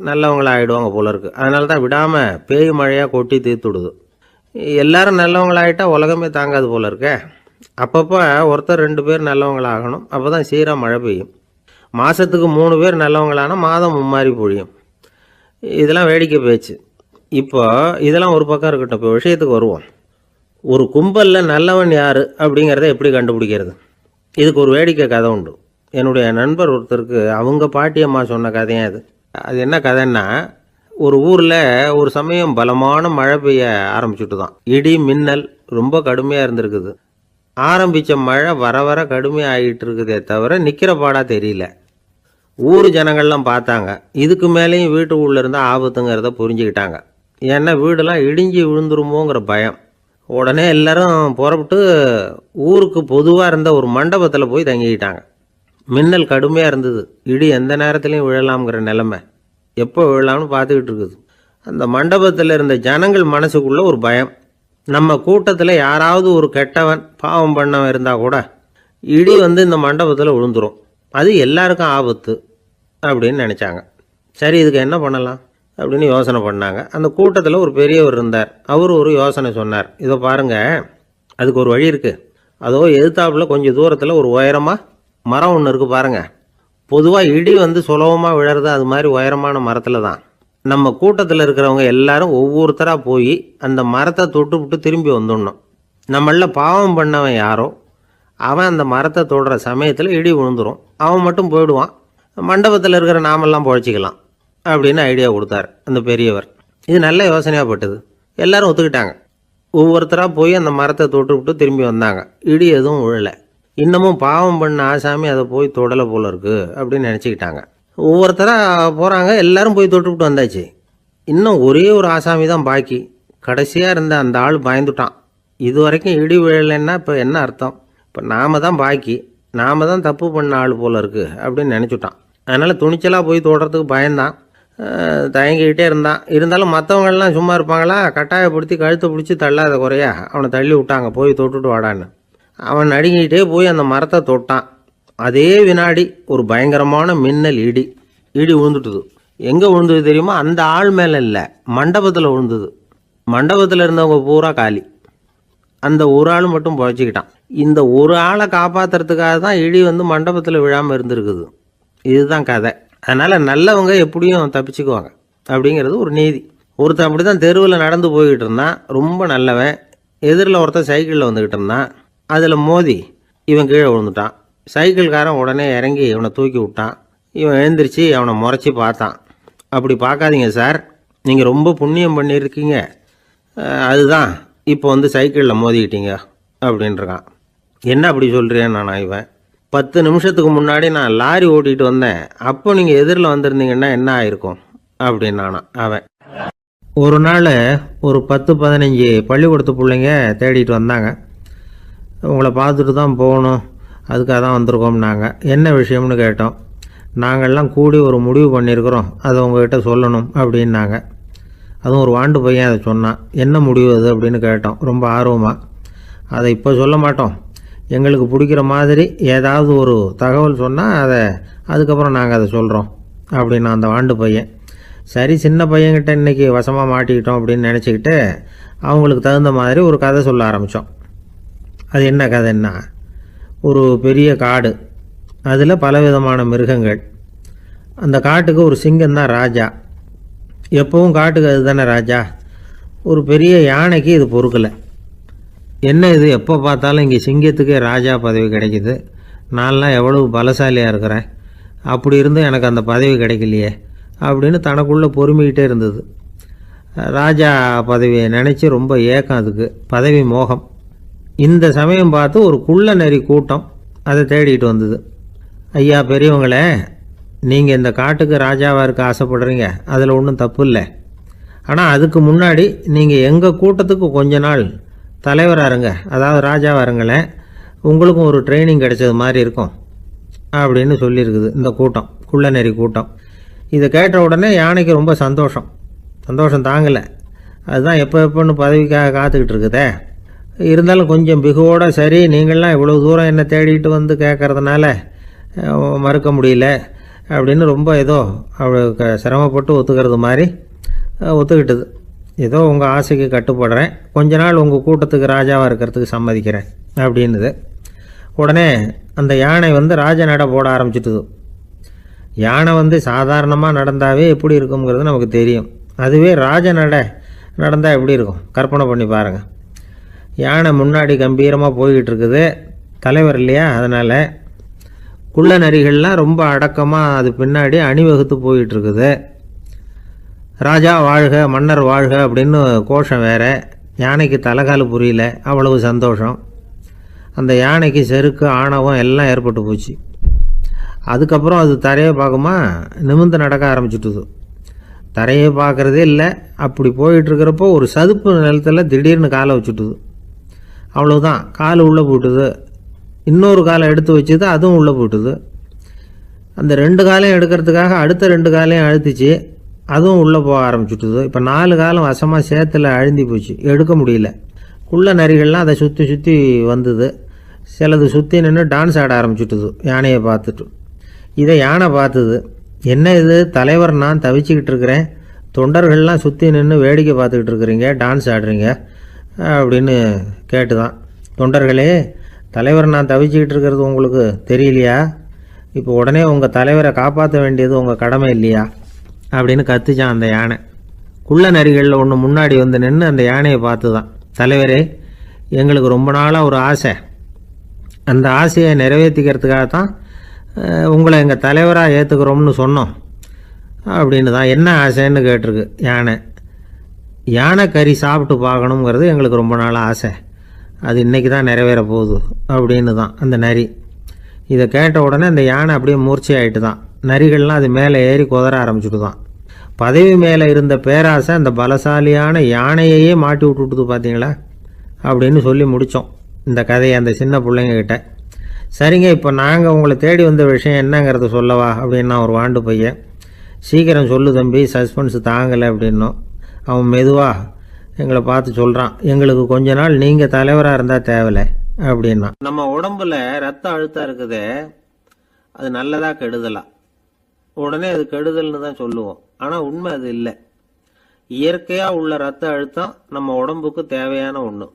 நல்லவங்களா ஆகிடுவாங்க போல இருக்குது. அதனால தான் விடாமல் பேய் மழையாக கொட்டி தீர்த்துடுது. எல்லாரும் நல்லவங்களாகிட்டா உலகமே தாங்காது போல இருக்கே. அப்பப்போ ஒருத்தர் 2 பேர் நல்லவங்களாகணும். அப்போ தான் சீராக மழை பெய்யும். மாதத்துக்கு 3 பேர் நல்லவங்களானா மாதம் மும்மாரி பொழியும். இதெல்லாம் வேடிக்கை பேச்சு. இப்போ இதெல்லாம் ஒரு பக்கம் இருக்கட்டும். இப்போ விஷயத்துக்கு வருவோம். ஒரு கும்பலில் நல்லவன் யார் அப்படிங்கிறத எப்படி கண்டுபிடிக்கிறது? இதுக்கு ஒரு வேடிக்கை கதை உண்டு. என்னுடைய நண்பர் ஒருத்தருக்கு அவங்க பாட்டியம்மா சொன்ன கதையும் அது. அது என்ன கதைன்னா, ஒரு ஊரில் ஒரு சமயம் பலமான மழை பெய்ய ஆரம்பிச்சுட்டு தான். இடி மின்னல் ரொம்ப கடுமையாக இருந்திருக்குது. ஆரம்பித்த மழை வர வர கடுமையாக ஆகிட்டு இருக்குதே தவிர நிற்கிற பாடாக தெரியல. ஊர் ஜனங்கள்லாம் பார்த்தாங்க. இதுக்கு மேலேயும் வீட்டு உள்ளே இருந்தால் ஆபத்துங்கிறத புரிஞ்சுக்கிட்டாங்க. ஏன்னா வீடெல்லாம் இடிஞ்சி விழுந்துருமோங்கிற பயம். உடனே எல்லாரும் புறப்பட்டு ஊருக்கு பொதுவாக இருந்த ஒரு மண்டபத்தில் போய் தங்கிக்கிட்டாங்க. மின்னல் கடுமையாக இருந்தது. இடி எந்த நேரத்துலையும் விழலாம்ங்கிற நிலைமை. எப்போ விழலாம்னு பார்த்துக்கிட்டு இருக்குது. அந்த மண்டபத்தில் இருந்த ஜனங்கள் மனசுக்குள்ளே ஒரு பயம். நம்ம கூட்டத்தில் யாராவது ஒரு கெட்டவன் பாவம் பண்ணவன் இருந்தால் கூட இடி இந்த மண்டபத்தில் விழுந்துரும், அது எல்லாருக்கும் ஆபத்து அப்படின்னு நினச்சாங்க. சரி, இதுக்கு என்ன பண்ணலாம் அப்படின்னு யோசனை பண்ணாங்க. அந்த கூட்டத்தில் ஒரு பெரியவர் இருந்தார். அவர் ஒரு யோசனை சொன்னார். இதை பாருங்கள், அதுக்கு ஒரு வழி இருக்குது. அதோ எதிர்த்தாப்பில் கொஞ்சம் தூரத்தில் ஒரு உயரமாக மரம் ஒன்று இருக்குது பாருங்கள். பொதுவாக இடி சுலபமாக விழறது அது மாதிரி உயரமான மரத்தில் தான். நம்ம கூட்டத்தில் இருக்கிறவங்க எல்லாரும் ஒவ்வொருத்தராக போய் அந்த மரத்தை தொட்டு விட்டு திரும்பி வந்துடணும். நம்மள பாவம் பண்ணவன் யாரோ அவன் அந்த மரத்தை தொடுற சமயத்தில் இடி விழுந்துடும். அவன் மட்டும் போயிடுவான். மண்டபத்தில் இருக்கிற நாமெல்லாம் பொழைச்சிக்கலாம் அப்படின்னு ஐடியா கொடுத்தார் அந்த பெரியவர். இது நல்ல யோசனையாக பட்டது. எல்லாரும் ஒத்துக்கிட்டாங்க. ஒவ்வொருத்தராக போய் அந்த மரத்தை தொட்டு விட்டு திரும்பி வந்தாங்க. இடி எதுவும் விழலை. இன்னமும் பாவம் பண்ண ஆசாமி அதை போய் தொடலை போல இருக்கு அப்படின்னு நினச்சிக்கிட்டாங்க. ஒவ்வொருத்தராக போகிறாங்க. எல்லாரும் போய் தொட்டுவிட்டு வந்தாச்சு. இன்னும் ஒரே ஒரு ஆசாமி தான் பாக்கி. கடைசியாக இருந்த அந்த ஆள் பயந்துட்டான். இது வரைக்கும் இடி விழலைன்னா இப்போ என்ன அர்த்தம்? இப்போ நாம் தான் பாக்கி, நாம் தான் தப்பு பண்ண ஆள் போல் இருக்குது அப்படின்னு நினச்சிட்டான். அதனால் துணிச்சலாக போய் தொடுறதுக்கு பயந்தான். தயங்கிக்கிட்டே இருந்தான். இருந்தாலும் மற்றவங்கள்லாம் சும்மா இருப்பாங்களா? கட்டாயப்படுத்தி கழுத்தை பிடிச்சி தள்ளாத குறையா அவனை தள்ளி விட்டாங்க, போய் தொட்டுட்டு வாடான்னு. அவன் நடுங்கிக்கிட்டே போய் அந்த மரத்தை தொட்டான். அதே வினாடி ஒரு பயங்கரமான மின்னல் இடி விழுந்துட்டுது. எங்கே விழுந்தது தெரியுமா? அந்த ஆள் மேலே இல்லை, மண்டபத்தில் விழுந்தது. மண்டபத்தில் இருந்தவங்க பூரா காலி. அந்த ஒரு ஆள் மட்டும் பொழைச்சிக்கிட்டான். இந்த ஒரு ஆளை காப்பாற்றுறதுக்காக தான் இடி மண்டபத்தில் விழாமல் இருந்திருக்குது. இதுதான் கதை. அதனால் நல்லவங்க எப்படியும் தப்பிச்சுக்குவாங்க அப்படிங்கிறது ஒரு நீதி. ஒருத்தன் அப்படி தான் தெருவில் நடந்து போய்கிட்டு இருந்தான், ரொம்ப நல்லவன். எதிரில் ஒருத்தன் சைக்கிளில் வந்துக்கிட்டு இருந்தான். அதில் மோதி இவன் கீழே விழுந்துட்டான். சைக்கிள்காரன் உடனே இறங்கி இவனை தூக்கி விட்டான். இவன் எழுந்திரிச்சு அவனை முறைச்சி பார்த்தான். அப்படி பார்க்காதீங்க சார், நீங்கள் ரொம்ப புண்ணியம் பண்ணியிருக்கீங்க, அதுதான் இப்போ சைக்கிளில் மோதிக்கிட்டீங்க அப்படின்றான். என்ன அப்படி சொல்கிறேன் நான்? இவன் 10 நிமிஷத்துக்கு முன்னாடி நான் லாரி ஓட்டிகிட்டு வந்தேன், அப்போ நீங்கள் எதிரில் வந்திருந்தீங்கன்னா என்ன ஆயிருக்கும் அப்படின்னானான் அவன். ஒரு நாள் ஒரு 10-15 பள்ளிக்கூடத்து பிள்ளைங்க தேடிட்டு வந்தாங்க. உங்களை பார்த்துட்டு தான் போகணும், அதுக்காக தான் வந்திருக்கோம்னாங்க. என்ன விஷயம்னு கேட்டோம். நாங்கள்லாம் கூடி ஒரு முடிவு பண்ணியிருக்கிறோம், அதை உங்கள்கிட்ட சொல்லணும் அப்படின்னாங்க. அதுவும் ஒரு வாண்டு பையன் அதை சொன்னான். என்ன முடிவு அது அப்படின்னு கேட்டோம் ரொம்ப ஆர்வமாக. அதை இப்போ சொல்ல மாட்டோம், எங்களுக்கு பிடிக்கிற மாதிரி ஏதாவது ஒரு தகவல் சொன்னால் அதுக்கப்புறம் நாங்கள் அதை சொல்கிறோம் அப்படின்னா அந்த வாண்டு பையன். சரி, சின்ன பையன்கிட்ட இன்றைக்கி வசமாக மாட்டிக்கிட்டோம் அப்படின்னு நினச்சிக்கிட்டு அவங்களுக்கு தகுந்த மாதிரி ஒரு கதை சொல்ல ஆரம்பித்தோம். அது என்ன கதைன்னா, ஒரு பெரிய காடு, அதில் பலவிதமான மிருகங்கள். அந்த காட்டுக்கு ஒரு சிங்கம் தான் ராஜா. எப்பவும் காட்டுக்கு அது தானே ராஜா. ஒரு பெரிய யானைக்கு இது பொறுக்கலை. என்ன இது, எப்போ பார்த்தாலும் இங்கே சிங்கத்துக்கே ராஜா பதவி கிடைக்கிது, நான்லாம் எவ்வளவு பலசாலியாக இருக்கிறேன், அப்படி இருந்தும் எனக்கு அந்த பதவி கிடைக்கலையே அப்படின்னு தனக்குள்ளே பொறுமிக்கிட்டே இருந்தது. ராஜா பதவியை நினச்சி ரொம்ப ஏக்கம், அதுக்கு பதவி மோகம். இந்த சமயம் பார்த்து ஒரு குள்ள நரி கூட்டம் அதை தேடிட்டு வந்தது. ஐயா பெரியவங்களே, நீங்கள் இந்த காட்டுக்கு ராஜாவாக இருக்க ஆசைப்படுறீங்க, அதில் ஒன்றும் தப்பு இல்லை. ஆனால் அதுக்கு முன்னாடி நீங்கள் எங்கள் கூட்டத்துக்கு கொஞ்ச நாள் தலைவராக இருங்க, அதாவது ராஜாவாக இருங்களேன், உங்களுக்கும் ஒரு ட்ரைனிங் கிடைச்சது மாதிரி இருக்கும் அப்படின்னு சொல்லியிருக்குது இந்த கூட்டம், குள்ள நெறி கூட்டம். இதை கேட்ட உடனே யானைக்கு ரொம்ப சந்தோஷம் தாங்கலை. அதுதான் எப்போன்னு பதவிக்காக காத்துக்கிட்டு இருக்குதே. இருந்தாலும் கொஞ்சம் பிகுவோட, சரி நீங்கள்லாம் இவ்வளோ தூரம் என்னை தேடிட்டு வந்து கேட்கறதுனால மறுக்க முடியல அப்படின்னு ரொம்ப ஏதோ அவளுக்கு சிரமப்பட்டு ஒத்துக்கிறது மாதிரி ஒத்துக்கிட்டது. ஏதோ உங்கள் ஆசைக்கு கட்டுப்படுறேன், கொஞ்ச நாள் உங்கள் கூட்டத்துக்கு ராஜாவாக இருக்கிறதுக்கு சம்மதிக்கிறேன் அப்படின்னுது. உடனே அந்த யானை ராஜ நட போட ஆரம்பிச்சிட்டுது. யானை சாதாரணமாக நடந்தாவே எப்படி இருக்குங்கிறது நமக்கு தெரியும். அதுவே ராஜ நடந்தால் எப்படி இருக்கும் கற்பனை பண்ணி பாருங்கள். யானை முன்னாடி கம்பீரமாக போய்கிட்டு இருக்குது, தலைவர் இல்லையா, அதனால் குள்ள நரிகள்லாம் ரொம்ப அடக்கமாக அது பின்னாடி அணிவகுத்து போயிட்டுருக்குது. ராஜா வாழ்க, மன்னர் வாழ்க அப்படின்னு கோஷம் வேறு. யானைக்கு தலைகால் புரியல, அவ்வளவு சந்தோஷம். அந்த யானைக்கு செருக்கு, ஆணவம் எல்லாம் ஏற்பட்டு போச்சு. அதுக்கப்புறம் அது தரையை பார்க்குமா, நிமிர்ந்து நடக்க ஆரம்பிச்சுட்டுது. தரையை பார்க்குறதே இல்லை. அப்படி போயிட்டுருக்கிறப்போ ஒரு சதுப்பு நிலத்தில் திடீர்னு காலை வச்சுட்டுது. அவ்வளோதான், கால் உள்ளே போட்டுது. இன்னொரு காலை எடுத்து வச்சுது, அதுவும் உள்ளே போட்டுது. அந்த 2 காலையும் எடுக்கிறதுக்காக அடுத்த 2 காலையும் அழுத்திச்சு, அதுவும் உள்ளே போக ஆரம்பிச்சுட்டுது. இப்போ 4 காலம் வசமாக சேத்துல அழுந்தி போச்சு, எடுக்க முடியல. குள்ள நரிகள்லாம் அதை சுற்றி சுற்றி வந்தது. சிலது சுற்றி நின்று டான்ஸ் ஆட ஆரம்பிச்சுட்டுது யானையை பார்த்துட்டு. இதை யானை பார்த்தது. என்ன இது, தலைவர் நான் தவிச்சிக்கிட்டு இருக்கிறேன், தொண்டர்கள்லாம் சுற்றி நின்று வேடிக்கை பார்த்துக்கிட்டு இருக்கிறீங்க, டான்ஸ் ஆடுறீங்க அப்படின்னு கேட்டுதான். தொண்டர்களே, தலைவர் நான் தவிச்சிக்கிட்டு இருக்கிறது உங்களுக்கு தெரியலையா? இப்போ உடனே உங்கள் தலைவரை காப்பாற்ற வேண்டியது உங்கள் கடமை இல்லையா அப்படின்னு கத்துச்சான் அந்த யானை. குள்ள நரிகளில் ஒன்று முன்னாடி நின்று அந்த யானையை பார்த்து தான், தலைவரே எங்களுக்கு ரொம்ப நாளாக ஒரு ஆசை, அந்த ஆசையை நிறைவேற்றிக்கிறதுக்காக தான் உங்களை எங்கள் தலைவராக ஏற்றுக்கிறோம்னு சொன்னோம் அப்படின்னு தான். என்ன ஆசைன்னு கேட்டிருக்கு யானை. யானை கறி சாப்பிட்டு பார்க்கணுங்கிறது எங்களுக்கு ரொம்ப நாளாக ஆசை, அது இன்றைக்கி தான் நிறைவேற போகுது அப்படின்னு தான் அந்த நரி. இதை கேட்ட உடனே அந்த யானை அப்படியே மூர்ச்சி ஆகிட்டு தான். நரிகள்லாம் அது மேலே ஏறி குதற ஆரம்பிச்சுட்டு தான். பதவி மேலே இருந்த பேராசை அந்த பலசாலியான யானையையே மாட்டி விட்டுட்டுது பார்த்தீங்களா அப்படின்னு சொல்லி முடித்தோம் இந்த கதையை அந்த சின்ன பிள்ளைங்கக்கிட்ட. சரிங்க, இப்போ நாங்கள் உங்களை தேடி வந்த விஷயம் என்னங்கிறத சொல்லவா அப்படின்னா ஒரு வாண்டு பையன். சீக்கிரம் சொல்லு தம்பி, சஸ்பென்ஸ் தாங்கலை அப்படின்னோம். அவன் மெதுவாக எங்களை பார்த்து சொல்கிறான், எங்களுக்கு கொஞ்ச நாள் நீங்கள் தலைவராக இருந்தால் தேவலை அப்படின்னா. நம்ம உடம்புல ரத்த அழுத்தம் இருக்குதே, அது நல்லதா கெடுதலா? உடனே அது கெடுதல்னு தான் சொல்லுவோம். ஆனால் உண்மை அது இல்லை. இயற்கையாக உள்ள ரத்த அழுத்தம் நம்ம உடம்புக்கு தேவையான ஒன்று.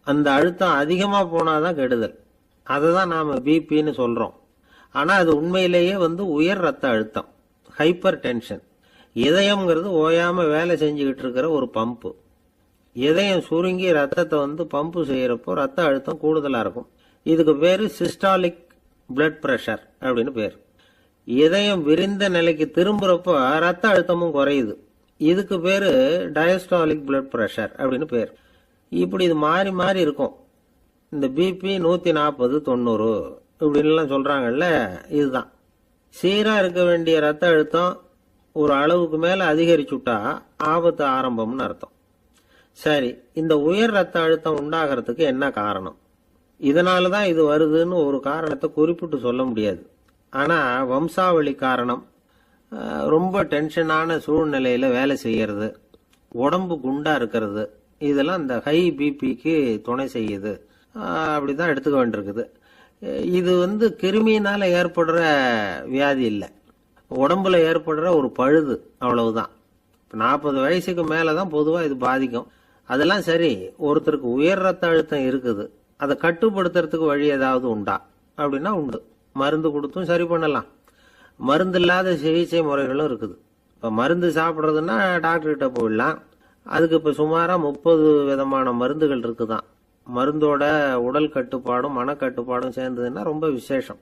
அந்த அழுத்தம் அதிகமாக போனால் தான் கெடுதல். அதை தான் நாம் பிபின்னு சொல்கிறோம். ஆனால் அது உண்மையிலேயே உயர் ரத்த அழுத்தம், ஹைப்பர் டென்ஷன். இதயம்ங்கிறது ஓயாமல் வேலை செஞ்சுக்கிட்டு இருக்கிற ஒரு பம்பு. இதயம் சுருங்கி ரத்தத்தை பம்பு செய்கிறப்போ ரத்த அழுத்தம் கூடுதலாக இருக்கும். இதுக்கு பேர் சிஸ்டாலிக் பிளட் ப்ரெஷர் அப்படின்னு பேர். இதயம் விரிந்த நிலைக்கு திரும்புகிறப்போ ரத்த அழுத்தமும் குறையுது. இதுக்கு பேர் டயஸ்டாலிக் பிளட் ப்ரெஷர் அப்படின்னு பேர். இப்படி இது மாறி மாறி இருக்கும். இந்த பிபி 140 90 இப்படின்லாம் சொல்கிறாங்கல்ல, இதுதான். சீராக இருக்க வேண்டிய ரத்த அழுத்தம் ஒரு அளவுக்கு மேலே அதிகரிச்சுட்டா ஆபத்து ஆரம்பம்னு அர்த்தம். சரி, இந்த உயர் ரத்த அழுத்தம் உண்டாகிறதுக்கு என்ன காரணம்? இதனால தான் இது வருதுன்னு ஒரு காரணத்தை குறிப்பிட்டு சொல்ல முடியாது. ஆனால் வம்சாவளி காரணம், ரொம்ப டென்ஷனான சூழ்நிலையில் வேலை செய்கிறது, உடம்பு குண்டாக இருக்கிறது, இதெல்லாம் இந்த ஹை பிபிக்கு துணை செய்யுது. அப்படி தான் எடுத்துக்க வேண்டியிருக்குது. இது கிருமியினால் ஏற்படுற வியாதி இல்லை, உடம்புல ஏற்படுற ஒரு பழுது, அவ்வளவுதான். 40 வயசுக்கு மேலே தான் பொதுவாக இது பாதிக்கும். அதெல்லாம் சரி, ஒருத்தருக்கு உயர் ரத்த அழுத்தம் இருக்குது, அதை கட்டுப்படுத்துறதுக்கு வழி ஏதாவது உண்டா? அப்படின்னா உண்டு. மருந்து கொடுத்தும் சரி பண்ணலாம். மருந்து இல்லாத சிகிச்சை முறைகளும் இருக்குது. இப்போ மருந்து சாப்பிட்றதுன்னா டாக்டர்கிட்ட போயிடலாம். அதுக்கு இப்போ சுமாராக 30 விதமான மருந்துகள் இருக்குதான். மருந்தோட உடல் கட்டுப்பாடும் மனக்கட்டுப்பாடும் சேர்ந்ததுன்னா ரொம்ப விசேஷம்.